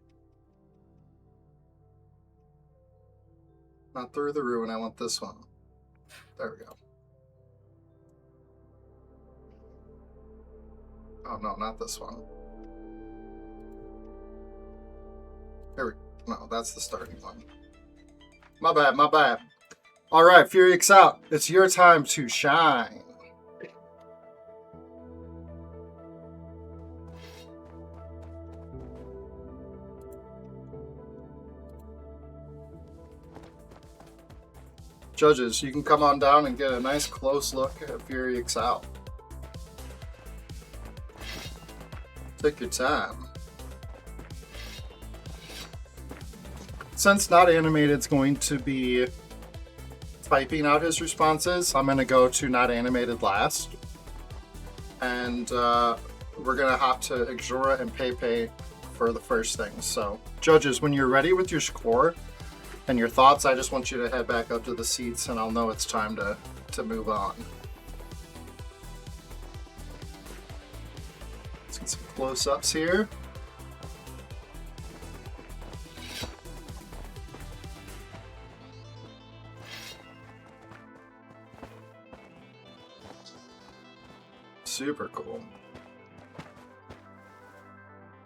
Not Through the Ruin, I want this one. There we go. Oh, no, not this one. There we go. No, that's the starting one. My bad, my bad. All right, Furix Out. It's your time to shine. Judges, you can come on down and get a nice close look at Furix Out. Take your time. Since Not Animated's going to be typing out his responses, I'm going to go to Not Animated last. And we're going to hop to Ixora and Pepe for the first thing. So, judges, when you're ready with your score and your thoughts, I just want you to head back up to the seats and I'll know it's time to move on. Let's get some close-ups here. Super cool.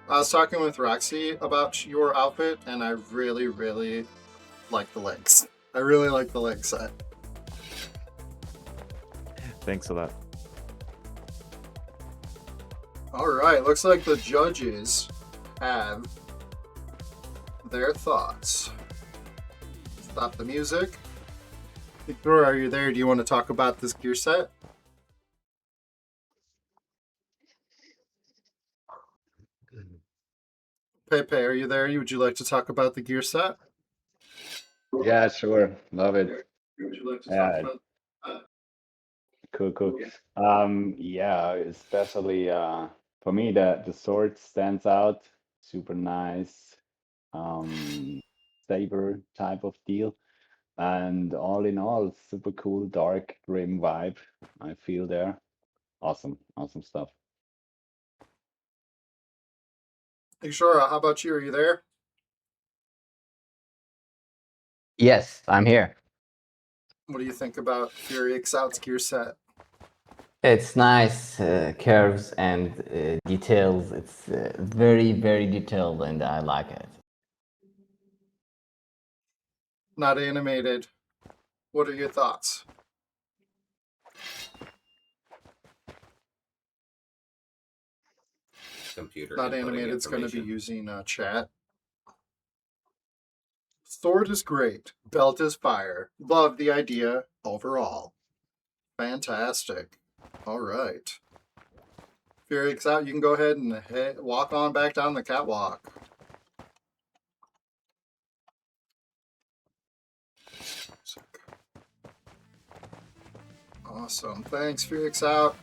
I was talking with Roxy about your outfit, and I really, really like the legs. I really like the leg set. Thanks a lot. All right, looks like the judges have their thoughts. Stop the music. Victor, are you there? Do you want to talk about this gear set? Pepe, are you there? Would you like to talk about the gear set? Yeah, sure. Love it. Would you like to Yeah. talk about? Cool. Yeah, especially for me the sword stands out. Super nice. Saber type of deal. And all in all, super cool, dark, grim vibe I feel there. Awesome stuff. Ixora, how about you? Are you there? Yes, I'm here. What do you think about Furix Out's gear set? It's nice curves and details. It's very, very detailed, and I like it. Not Animated. What are your thoughts? Computer. Not inputting animated. It's going to be information. using chat. Sword is great. Belt is fire. Love the idea overall. Fantastic. All right. Felix out. You can go ahead and walk on back down the catwalk. Awesome. Thanks, Felix out.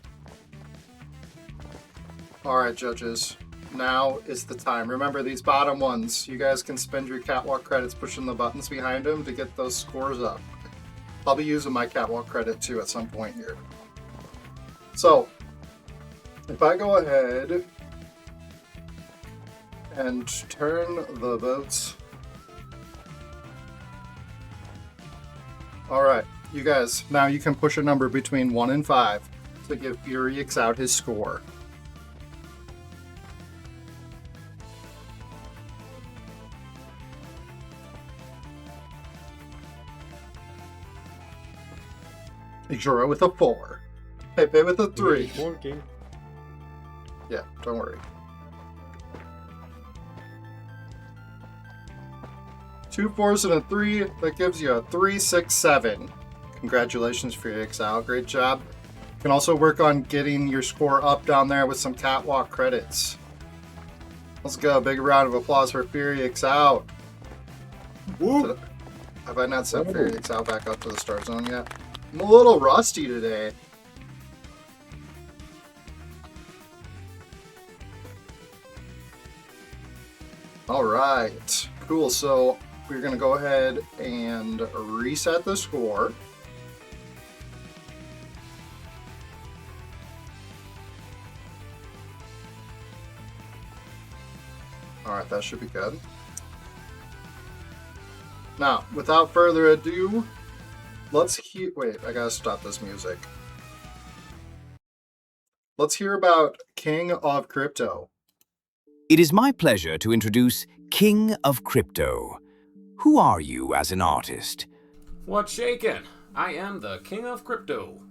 All right, judges. Now is the time. Remember these bottom ones. You guys can spend your catwalk credits pushing the buttons behind them to get those scores up. I'll be using my catwalk credit too at some point here. So, if I go ahead and turn the votes. All right, you guys, now you can push a number between 1 and 5 to give Furix out his score. Ijura with a 4. Pepe with a 3. It's working. Yeah, don't worry. 2 4s and a 3. That gives you a 3, 6, 7. Congratulations, Felix Al. Great job. You can also work on getting your score up down there with some catwalk credits. Let's go. Big round of applause for Felix out. Have I not sent Felix out back up to the start zone yet? I'm a little rusty today. All right, cool. So we're going to go ahead and reset the score. All right, that should be good. Now, without further ado, let's hear. Wait, I gotta stop this music. Let's hear about King of Crypto. It is my pleasure to introduce King of Crypto. Who are you as an artist? What's shakin'? I am the King of Crypto.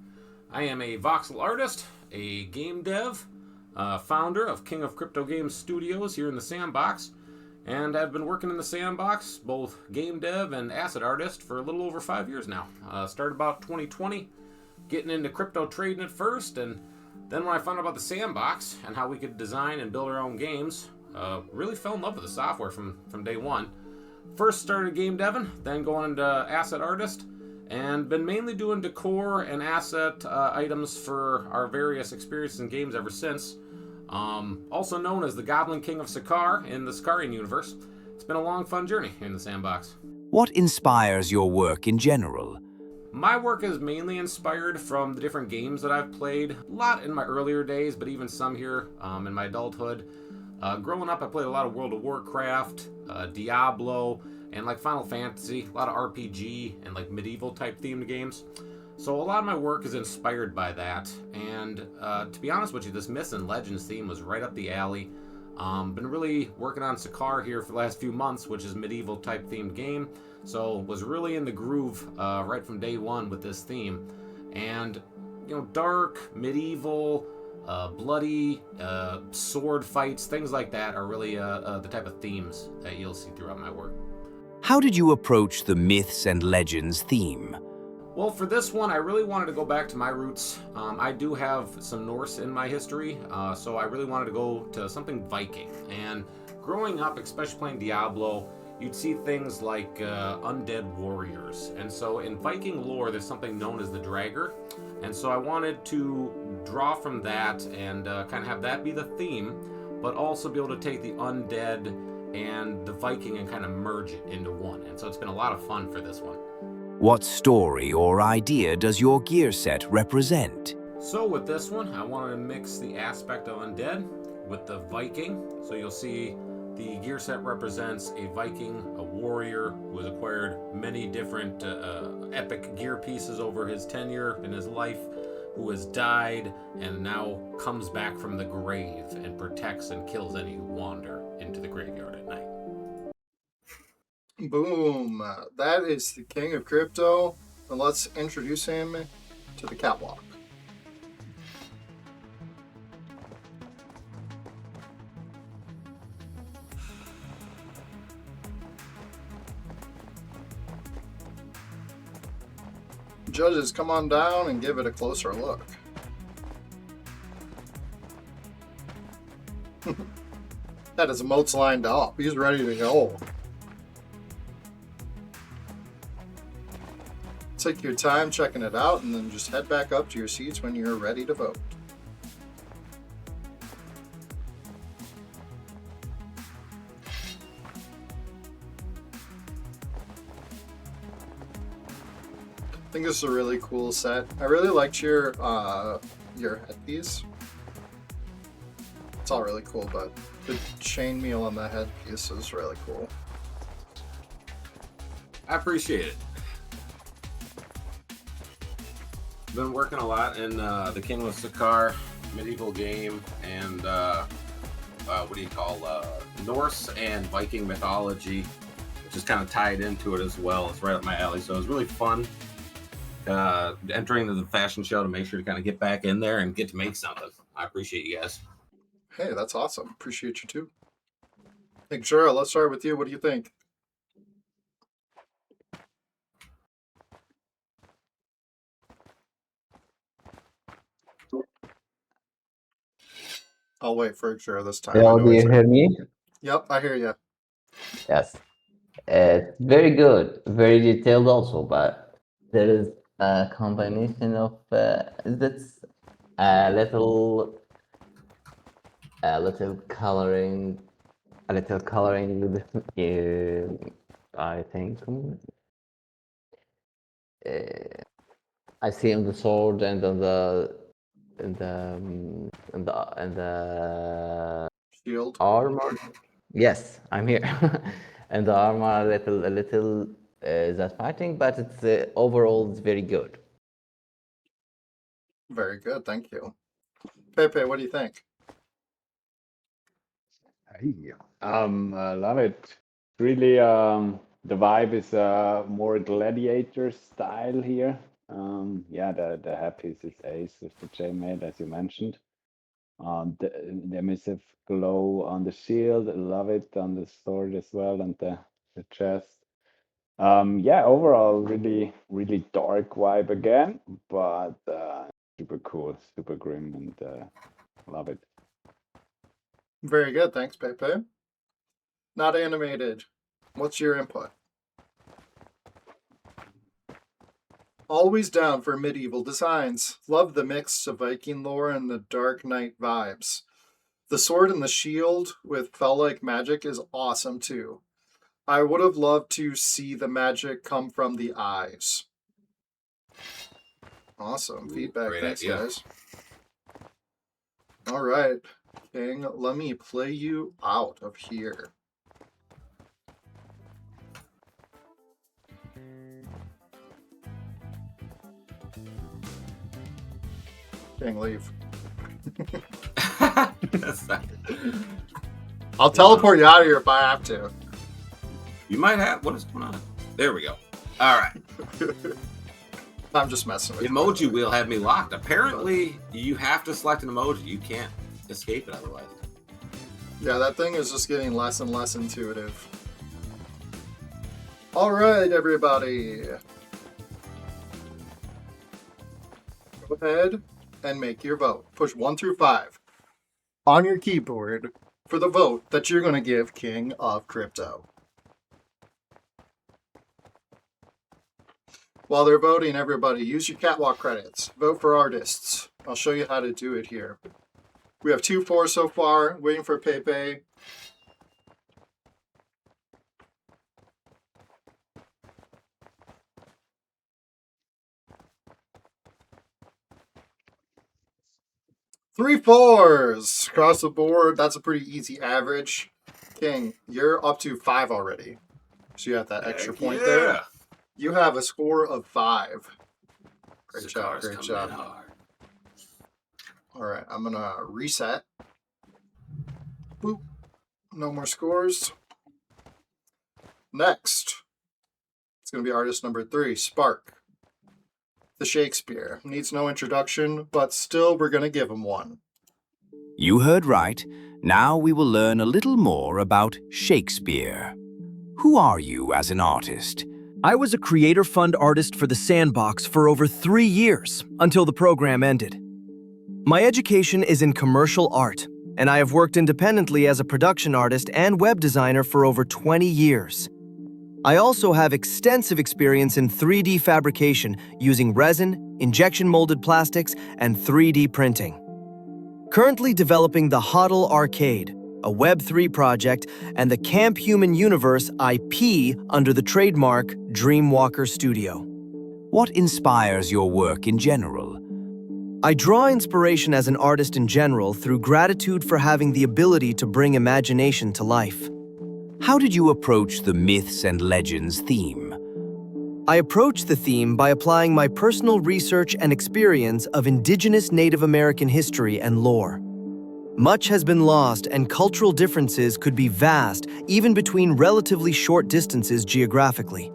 I am a voxel artist, a game dev, founder of King of Crypto Games Studios here in the Sandbox, and I've been working in the Sandbox, both game dev and asset artist, for a little over 5 years now. Started about 2020, getting into crypto trading at first, and then when I found out about the Sandbox and how we could design and build our own games, really fell in love with the software from day one. First started game deving, then going into asset artist, and been mainly doing decor and asset items for our various experiences and games ever since. Also known as the Goblin King of Sakaar in the Sakarian universe. It's been a long, fun journey in the Sandbox. What inspires your work in general? My work is mainly inspired from the different games that I've played. A lot in my earlier days, but even some here in my adulthood. Growing up, I played a lot of World of Warcraft, Diablo, and like Final Fantasy, a lot of RPG and like medieval type themed games. So a lot of my work is inspired by that. And to be honest with you, this Myths and Legends theme was right up the alley. Been really working on Sakaar here for the last few months, which is medieval type themed game. So was really in the groove right from day one with this theme. And, you know, dark, medieval, bloody, sword fights, things like that are really the type of themes that you'll see throughout my work. How did you approach the Myths and Legends theme? Well, for this one, I really wanted to go back to my roots. I do have some Norse in my history, so I really wanted to go to something Viking. And growing up, especially playing Diablo, you'd see things like undead warriors. And so in Viking lore, there's something known as the Draugr. And so I wanted to draw from that and kind of have that be the theme, but also be able to take the undead and the Viking and kind of merge it into one. And so it's been a lot of fun for this one. What story or idea does your gear set represent? So with this one, I wanted to mix the aspect of undead with the Viking. So you'll see the gear set represents a Viking, a warrior who has acquired many different epic gear pieces over his tenure in his life, who has died and now comes back from the grave and protects and kills any who wander into the graveyard at night. Boom. That is the King of Crypto. and let's introduce him to the catwalk. Judges, come on down and give it a closer look. That is Moats lined up. He's ready to go. Take your time checking it out and then just head back up to your seats when you're ready to vote. I think this is a really cool set. I really liked your headpiece. It's all really cool, but the chainmail on the headpiece is really cool. I appreciate it. Been working a lot in the King of Sakar medieval game and Norse and Viking mythology, which is kind of tied into it as well. It's right up my alley, so it was really fun entering the fashion show to make sure to kind of get back in there and get to make something. I appreciate you guys. Hey, that's awesome. Appreciate you too. Hey, Jura, let's start with you. What do you think? I'll wait for Jura this time. Hello, do you hear me? Yep, I hear you. Yes. Very good, very detailed also, but there is a combination of that's a little coloring, I think. I see on the sword and on the shield armor. Yes, I'm here. And the armor a little that's fighting, but it's overall it's very good. Very good, thank you. Pepe, what do you think? I love it. Really, the vibe is more gladiator style here. Yeah, the headpiece is ace with the chainmail, as you mentioned. The emissive glow on the shield, love it, on the sword as well, and the chest. Yeah, overall, really, really dark vibe again, but super cool, super grim, and love it. Very good, thanks, Pepe. Not animated. What's your input? Always down for medieval designs. Love the mix of Viking lore and the Dark Knight vibes. The sword and the shield with fell-like magic is awesome too. I would have loved to see the magic come from the eyes. Awesome feedback. Thanks, idea. guys. All right, King, let me play you out of here. King, leave. I'll teleport you out of here if I have to. You might have. What is going on? There we go. All right. I'm just messing with you. Emoji wheel had me locked. Apparently, you have to select an emoji. You can't escape it otherwise. Yeah, that thing is just getting less and less intuitive. All right, everybody. Go ahead and make your vote. Push 1 through 5 on your keyboard for the vote that you're going to give King of Crypto. While they're voting, everybody, use your catwalk credits. Vote for artists. I'll show you how to do it here. We have 2-4 so far. Waiting for Pepe. Three 4s across the board. That's a pretty easy average. King, you're up to 5 already. So you have that extra point there. You have a score of 5. Great job, great job. All right, I'm gonna reset. Boop. No more scores. Next, it's gonna be artist number 3, Spark. the Shakespeare. Needs no introduction, but still we're going to give him one. You heard right. Now we will learn a little more about Shakespeare. Who are you as an artist? I was a Creator Fund artist for the Sandbox for over 3 years, until the program ended. My education is in commercial art, and I have worked independently as a production artist and web designer for over 20 years. I also have extensive experience in 3D fabrication using resin, injection molded plastics, and 3D printing. Currently developing the Hodl Arcade, a Web3 project, and the Camp Human Universe IP under the trademark Dreamwalker Studio. What inspires your work in general? I draw inspiration as an artist in general through gratitude for having the ability to bring imagination to life. How did you approach the myths and legends theme? I approached the theme by applying my personal research and experience of indigenous Native American history and lore. Much has been lost, and cultural differences could be vast even between relatively short distances geographically.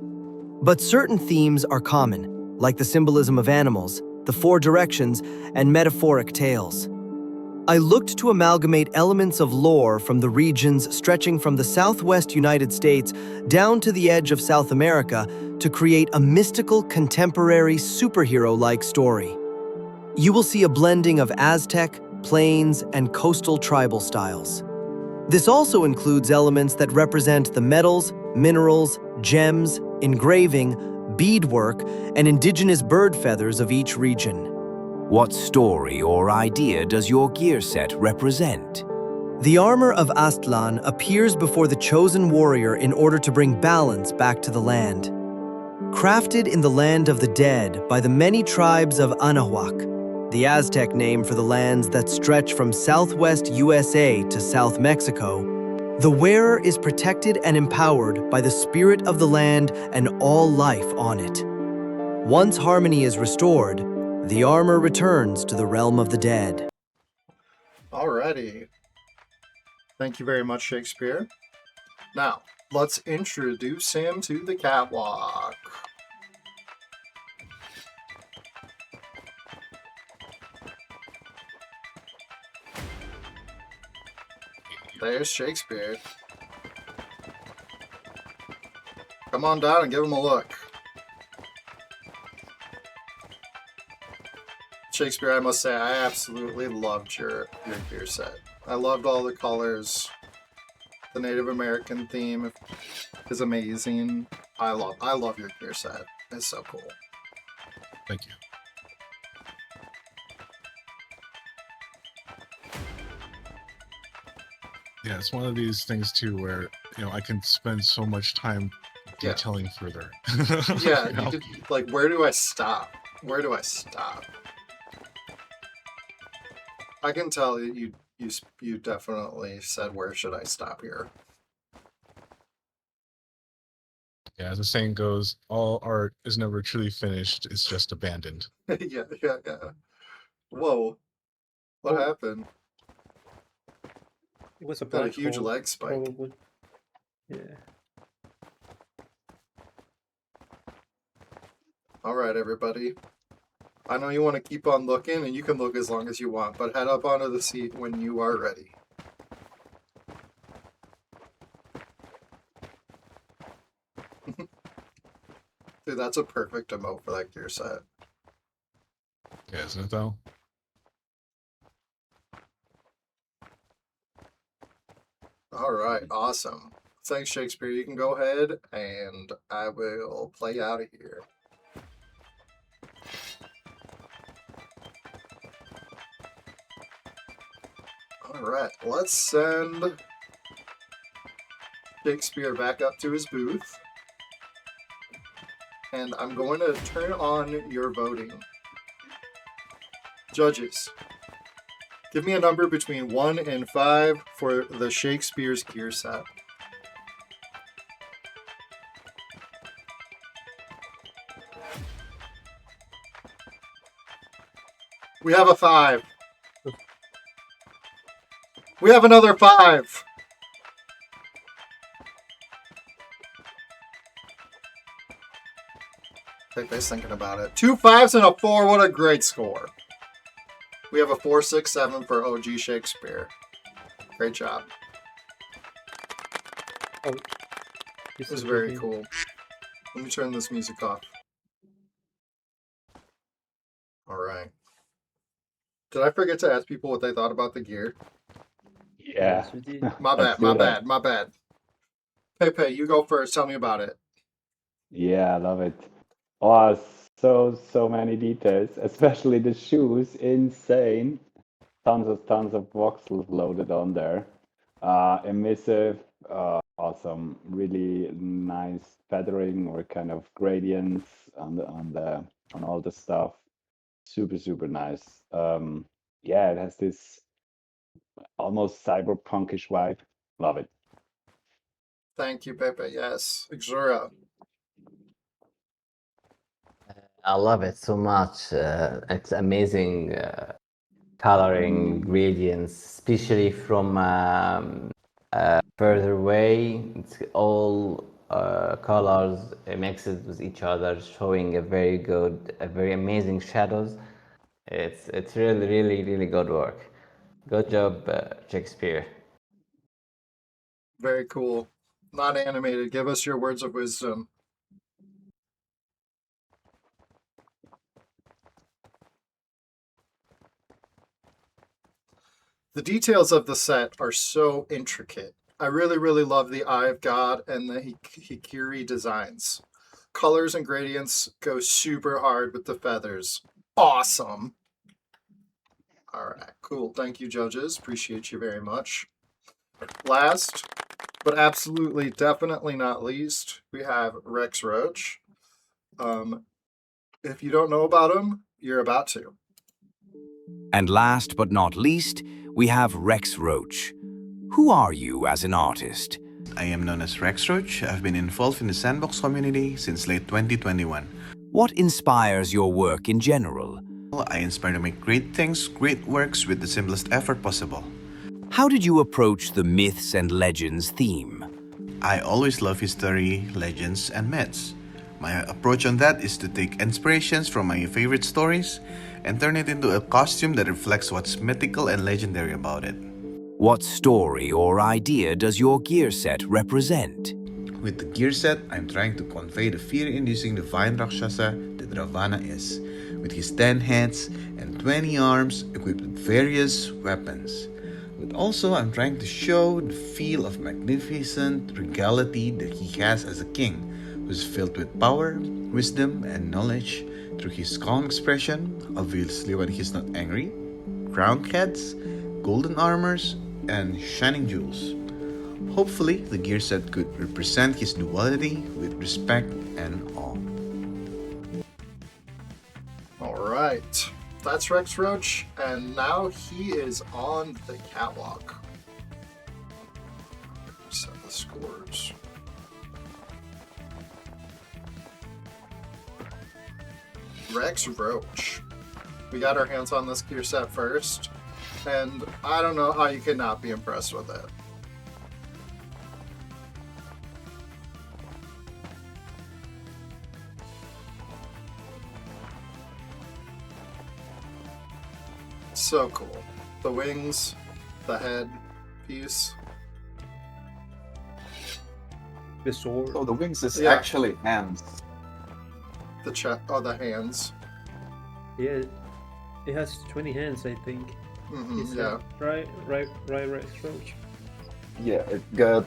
But certain themes are common, like the symbolism of animals, the 4 directions, and metaphoric tales. I looked to amalgamate elements of lore from the regions stretching from the southwest United States down to the edge of South America to create a mystical, contemporary, superhero-like story. You will see a blending of Aztec, plains, and coastal tribal styles. This also includes elements that represent the metals, minerals, gems, engraving, beadwork, and indigenous bird feathers of each region. What story or idea does your gear set represent? The armor of Aztlan appears before the chosen warrior in order to bring balance back to the land. Crafted in the land of the dead by the many tribes of Anahuac, the Aztec name for the lands that stretch from southwest USA to South Mexico, the wearer is protected and empowered by the spirit of the land and all life on it. Once harmony is restored, the armor returns to the realm of the dead. Alrighty. Thank you very much, Shakespeare. Now, let's introduce him to the catwalk. There's Shakespeare. Come on down and give him a look. Shakespeare, I must say, I absolutely loved your gear set. I loved all the colors. The Native American theme is amazing. I love your gear set. It's so cool. Thank you. Yeah, it's one of these things too where, you know, I can spend so much time detailing further. Yeah, You know? you could, like, where do I stop? Where do I stop? I can tell you definitely said, where should I stop here? Yeah, as the saying goes, all art is never truly finished, it's just abandoned. yeah. Whoa. What happened? It was a Got a black huge hole, leg spike. probably. Yeah. Alright, everybody. I know you want to keep on looking, and you can look as long as you want, but head up onto the seat when you are ready. Dude, that's a perfect emote for that gear set. Yeah, isn't it though? Alright, awesome. Thanks, Shakespeare. You can go ahead, and I will play out of here. Alright, let's send Shakespeare back up to his booth. And I'm going to turn on your voting. Judges, give me a number between 1 and 5 for the Shakespeare's gear set. We have a 5. We have another 5. Pepe's thinking about it. 2 5s and a 4. What a great score. We have a 4, 6, 7 for OG Shakespeare. Great job. Oh, This is very cool. Let me turn this music off. Alright. Did I forget to ask people what they thought about the gear? Yeah. My Let's bad, do my that. bad, my bad. Pepe, you go first. Tell me about it. Yeah, I love it. Oh, so many details, especially the shoes, insane. Tons of voxels loaded on there. Emissive, awesome, really nice feathering or kind of gradients on all the stuff. Super nice. Yeah, it has this almost cyberpunkish vibe. Love it. Thank you, Pepe. Yes. Xura. I love it so much. It's amazing coloring gradients, especially from further away. It's all colors mixed with each other, showing a very amazing shadows. It's really good work. Good job, Shakespeare. Very cool. Not animated. Give us your words of wisdom. The details of the set are so intricate. I really love the Eye of God and the Hikiri designs. Colors and gradients go super hard with the feathers. Awesome. All right, cool. Thank you, judges. Appreciate you very much. Last, but absolutely, definitely not least, we have Rex Roach. If you don't know about him, you're about to. And last but not least, we have Rex Roach. Who are you as an artist? I am known as Rex Roach. I've been involved in the Sandbox community since late 2021. What inspires your work in general? I inspire to make great things, great works with the simplest effort possible. How did you approach the myths and legends theme? I always love history, legends, and myths. My approach on that is to take inspirations from my favorite stories and turn it into a costume that reflects what's mythical and legendary about it. What story or idea does your gear set represent? With the gear set, I'm trying to convey the fear-inducing divine Rakshasa that Ravana is, with his 10 heads and 20 arms equipped with various weapons. But also, I'm trying to show the feel of magnificent regality that he has as a king, who's filled with power, wisdom, and knowledge through his calm expression, obviously when he's not angry, crowned heads, golden armors, and shining jewels. Hopefully, the gear set could represent his duality with respect and awe. All right. That's Rex Roach, and now he is on the catwalk. Set the scores. Rex Roach. We got our hands on this gear set first, and I don't know how you could not be impressed with it. So cool. The wings, the head piece. The sword. Oh, the wings is Yeah. actually hands. The the hands. Yeah, it has 20 hands, I think. Is yeah. that right, Rex Roach. Yeah, it got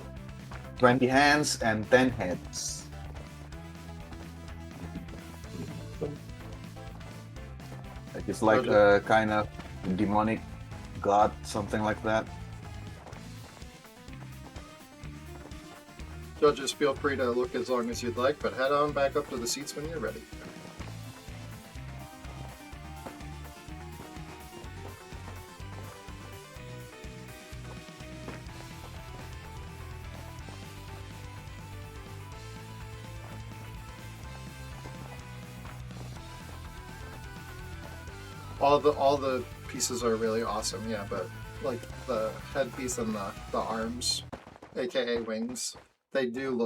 20 hands and 10 heads. Like it's like a kind of demonic god, something like that. Judges, feel free to look as long as you'd like, but head on back up to the seats when you're ready. All the pieces are really awesome, yeah, but like the headpiece and the arms, aka wings, they do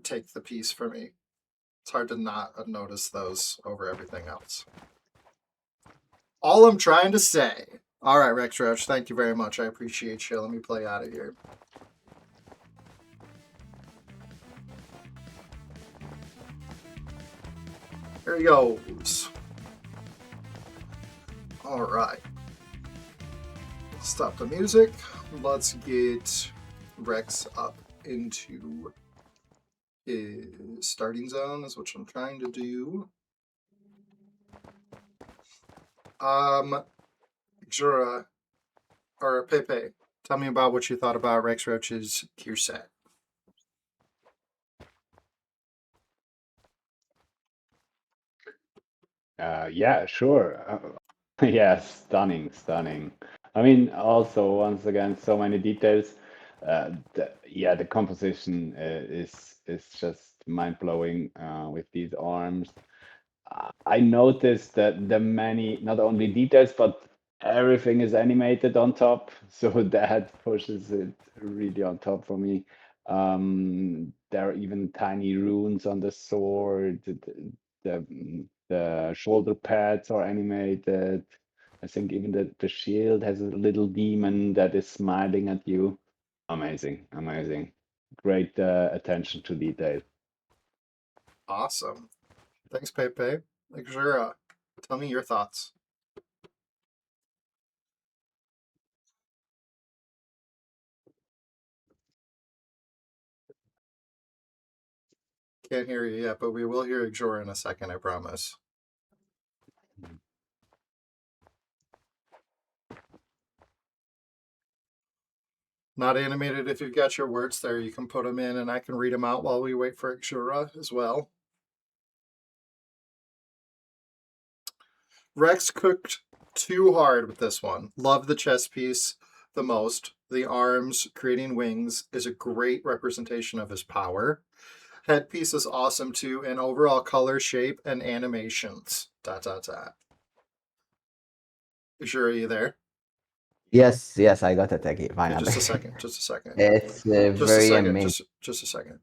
take the piece for me. It's hard to not notice those over everything else. All I'm trying to say. All right, Rex Roach, thank you very much. I appreciate you. Let me play out of here. Here he goes. All right. Stop the music. Let's get Rex up into his starting zone is what I'm trying to do. Jura, or Pepe, tell me about what you thought about Rex Roach's gear set. Yeah, sure. Yeah, stunning. I mean, also once again, so many details. The composition is just mind blowing with these arms. I noticed that the many not only details but everything is animated on top, so that pushes it really on top for me. There are even tiny runes on the sword. The shoulder pads are animated. I think even the shield has a little demon that is smiling at you. Amazing. Great attention to detail. Awesome. Thanks, Pepe. Jura, tell me your thoughts. Can't hear you yet, but we will hear Jura in a second, I promise. Not animated. If you've got your words there, you can put them in and I can read them out while we wait for Jura as well. Rex cooked too hard with this one. Love the chest piece the most. The arms creating wings is a great representation of his power. Headpiece is awesome too, and overall color, shape, and animations. ... Sure, are you there? Yes, I got it again. Finally. Just a second. It's very amazing. Just a second.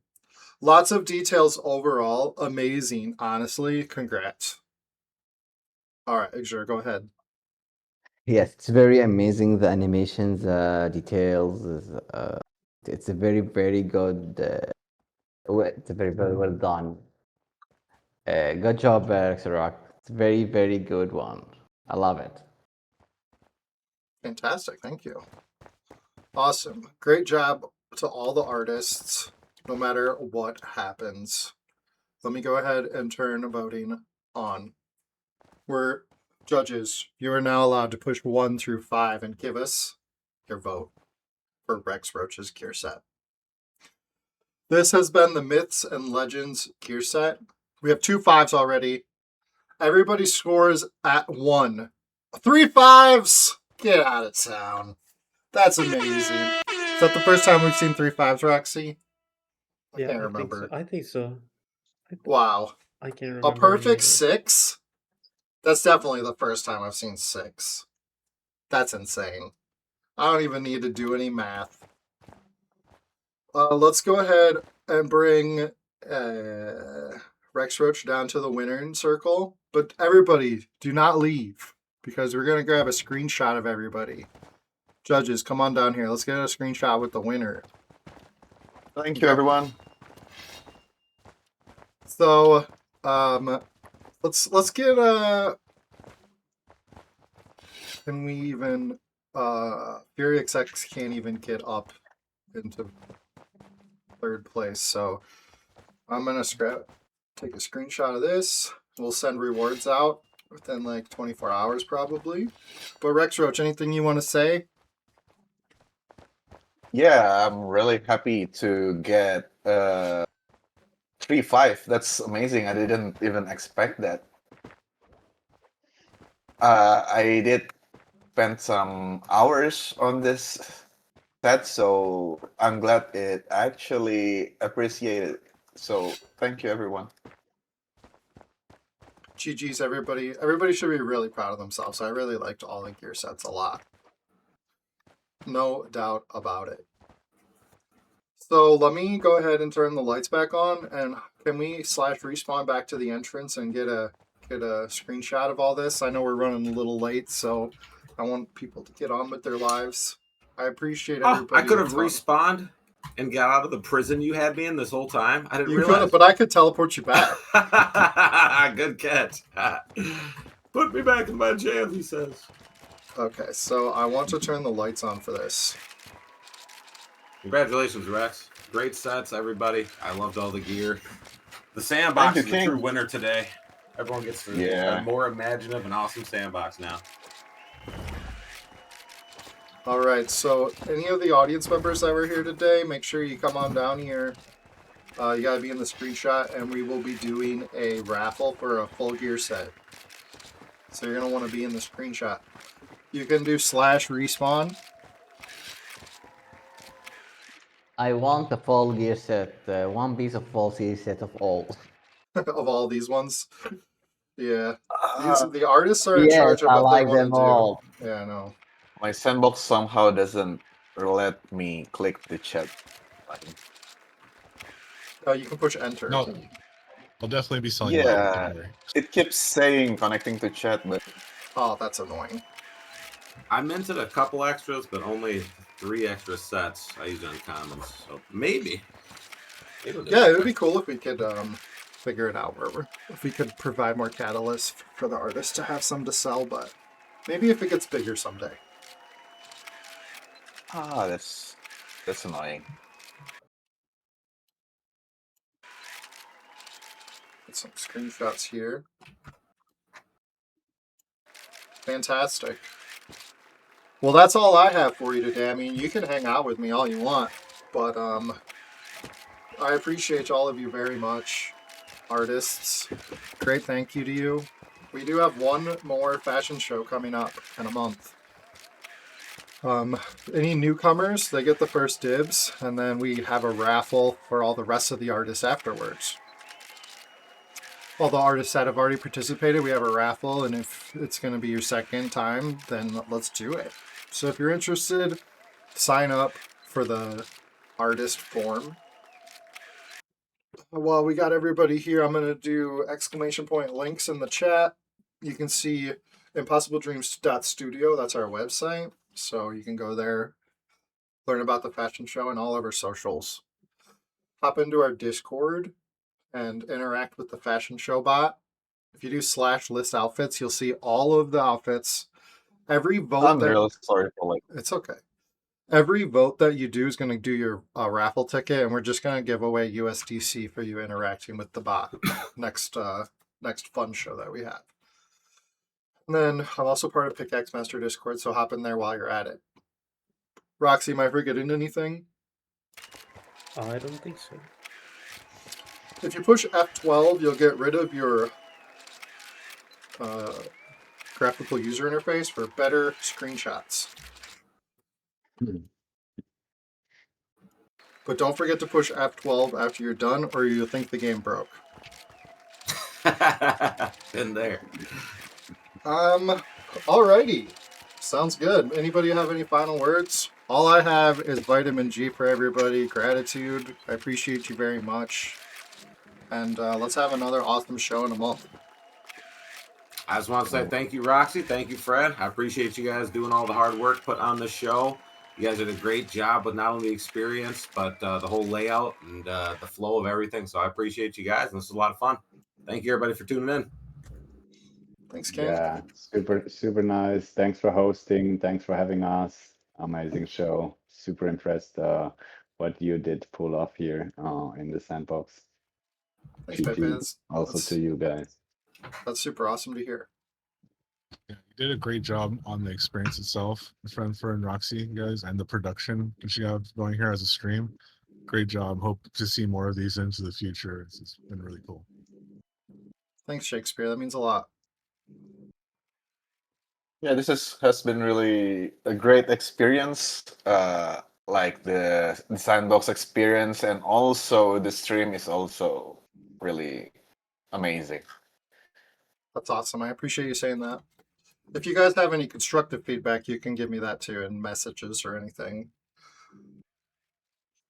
Lots of details overall. Amazing. Honestly, congrats. All right, Xur, go ahead. Yes, it's very amazing. The animations, details, it's a very, very good. It's a very, very well done. Good job, Xerox. It's a very, very good one. I love it. Fantastic. Thank you. Awesome. Great job to all the artists, no matter what happens. Let me go ahead and turn voting on. We're judges. You are now allowed to push 1 through 5 and give us your vote for Rex Roach's gear set. This has been the Myths and Legends gear set. We have 2 5s already. Everybody scores at 1. 3 5s! Get out of town. That's amazing. Is that the first time we've seen 3 5s, Roxy? I can't remember. I think so. Wow. I can't remember. A perfect 6? That's definitely the first time I've seen 6. That's insane. I don't even need to do any math. Let's go ahead and bring Rex Roach down to the winner circle. But everybody, do not leave, because we're going to grab a screenshot of everybody. Judges, come on down here. Let's get a screenshot with the winner. Thank you, everyone. So, let's get can we even Fury XX can't even get up into 3rd place, so I'm gonna take a screenshot of this. We'll send rewards out within like 24 hours probably. But Rex Roach, anything you want to say? Yeah, I'm really happy to get 3-5. That's amazing. I didn't even expect that. I did spend some hours on this set, so I'm glad it actually appreciated. So thank you, everyone. GG's, everybody. Everybody should be really proud of themselves. I really liked all the gear sets a lot. No doubt about it. So let me go ahead and turn the lights back on, and can we /respawn back to the entrance and get a screenshot of all this? I know we're running a little late, so I want people to get on with their lives. I appreciate everybody. I could have respawned and got out of the prison you had me in this whole time. I didn't You realize. could, but I could teleport you back. Good catch. Put me back in my jail, he says. Okay, so I want to turn the lights on for this. Congratulations, Rex. Great sets, everybody. I loved all the gear. The sandbox is the true winner today. Everyone gets a more imaginative and awesome sandbox now. All right, so any of the audience members that were here today, make sure you come on down here. You gotta be in the screenshot, and we will be doing a raffle for a full gear set. So you're gonna want to be in the screenshot. You can do /respawn. I want the full gear set. One piece of full gear set of all. Of all these ones. Yeah. The artists are in yes, charge of I what like they want them to do. all. Yeah, I know. My sandbox somehow doesn't let me click the chat button. Oh, you can push enter. No, I'll definitely be selling. Yeah, it keeps saying connecting to chat, but oh, that's annoying. I minted a couple extras, but only 3 extra sets. I used uncommons, so maybe. Yeah, it would be cool if we could figure it out if we could provide more catalysts for the artists to have some to sell, but maybe if it gets bigger someday. that's annoying. Get some screenshots here. Fantastic. Well, that's all I have for you today. I mean, you can hang out with me all you want, but I appreciate all of you very much, artists. Great thank you to you. We do have one more fashion show coming up in a month. Any newcomers, they get the first dibs, and then we have a raffle for all the rest of the artists afterwards. All the artists that have already participated, we have a raffle, and if it's going to be your second time, then let's do it. So if you're interested, sign up for the artist form. While we got everybody here, I'm going to do ! links in the chat. You can see impossibledreams.studio. That's our website. So you can go there, learn about the fashion show and all of our socials. Hop into our Discord and interact with the fashion show bot. If you do /list outfits, you'll see all of the outfits. Every vote I'm really sorry for it's okay. Every vote that you do is going to do your raffle ticket, and we're just going to give away USDC for you interacting with the bot next fun show that we have. And then I'm also part of Pickaxe Master Discord, so hop in there while you're at it. Roxy, am I forgetting anything? I don't think so. If you push F12, you'll get rid of your graphical user interface for better screenshots. But don't forget to push F12 after you're done, or you'll think the game broke. In there. Alrighty. Sounds good. Anybody have any final words? All I have is vitamin G for everybody. Gratitude. I appreciate you very much. And let's have another awesome show in a month. I just want to say thank you, Roxy. Thank you, Fred. I appreciate you guys doing all the hard work put on this show. You guys did a great job with not only the experience, but the whole layout and the flow of everything. So I appreciate you guys, and this was a lot of fun. Thank you, everybody, for tuning in. Thanks, Ken. Yeah, super nice. Thanks for hosting. Thanks for having us. Amazing show. Super impressed what you did pull off here in the sandbox. Thanks, GG. Pepe. Also to you guys. That's super awesome to hear. Yeah, you did a great job on the experience itself, friend and Roxy, guys, and the production that you have going here as a stream. Great job. Hope to see more of these into the future. It's been really cool. Thanks, Shakespeare. That means a lot. Yeah, this has been really a great experience. Like the sandbox experience, and also the stream is also really amazing. That's awesome. I appreciate you saying that. If you guys have any constructive feedback, you can give me that too in messages or anything.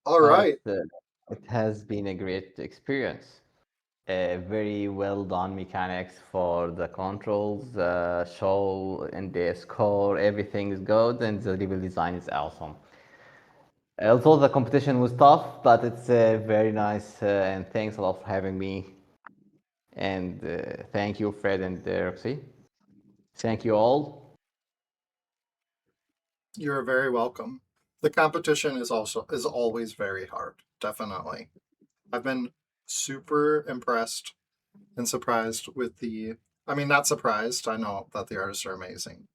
All right. It has been a great experience. Very well done mechanics for the controls, show and the score, everything is good, and the level design is awesome. Although the competition was tough, but it's very nice, and thanks a lot for having me. And thank you, Fred and Roxy. Thank you all. You're very welcome. The competition is always very hard, definitely. I've been super impressed and surprised with not surprised, I know that the artists are amazing.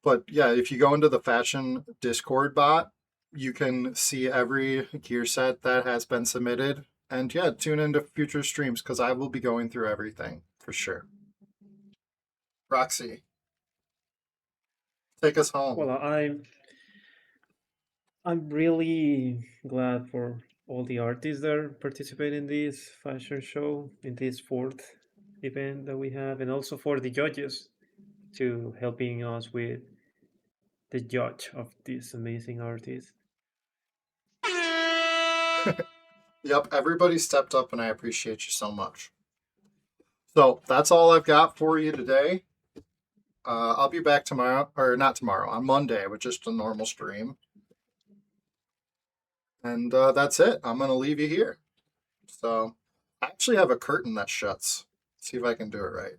But yeah, if you go into the fashion Discord bot, you can see every gear set that has been submitted. And yeah, tune into future streams because I will be going through everything for sure. Roxy, take us home. Well, I'm really glad for all the artists that are participating in this fashion show, in this fourth event that we have, and also for the judges to helping us with the judge of these amazing artists. Yep, everybody stepped up and I appreciate you so much. So that's all I've got for you today. I'll be back tomorrow, or not tomorrow, on Monday with just a normal stream. And that's it. I'm going to leave you here. So I actually have a curtain that shuts. See if I can do it right.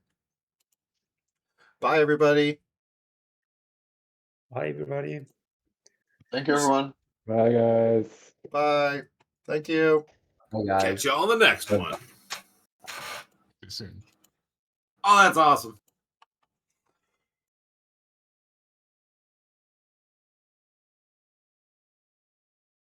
Bye, everybody. Bye, everybody. Thank you, everyone. Bye, guys. Bye. Thank you. Bye, guys. Catch you on the next one. See you soon. Oh, that's awesome.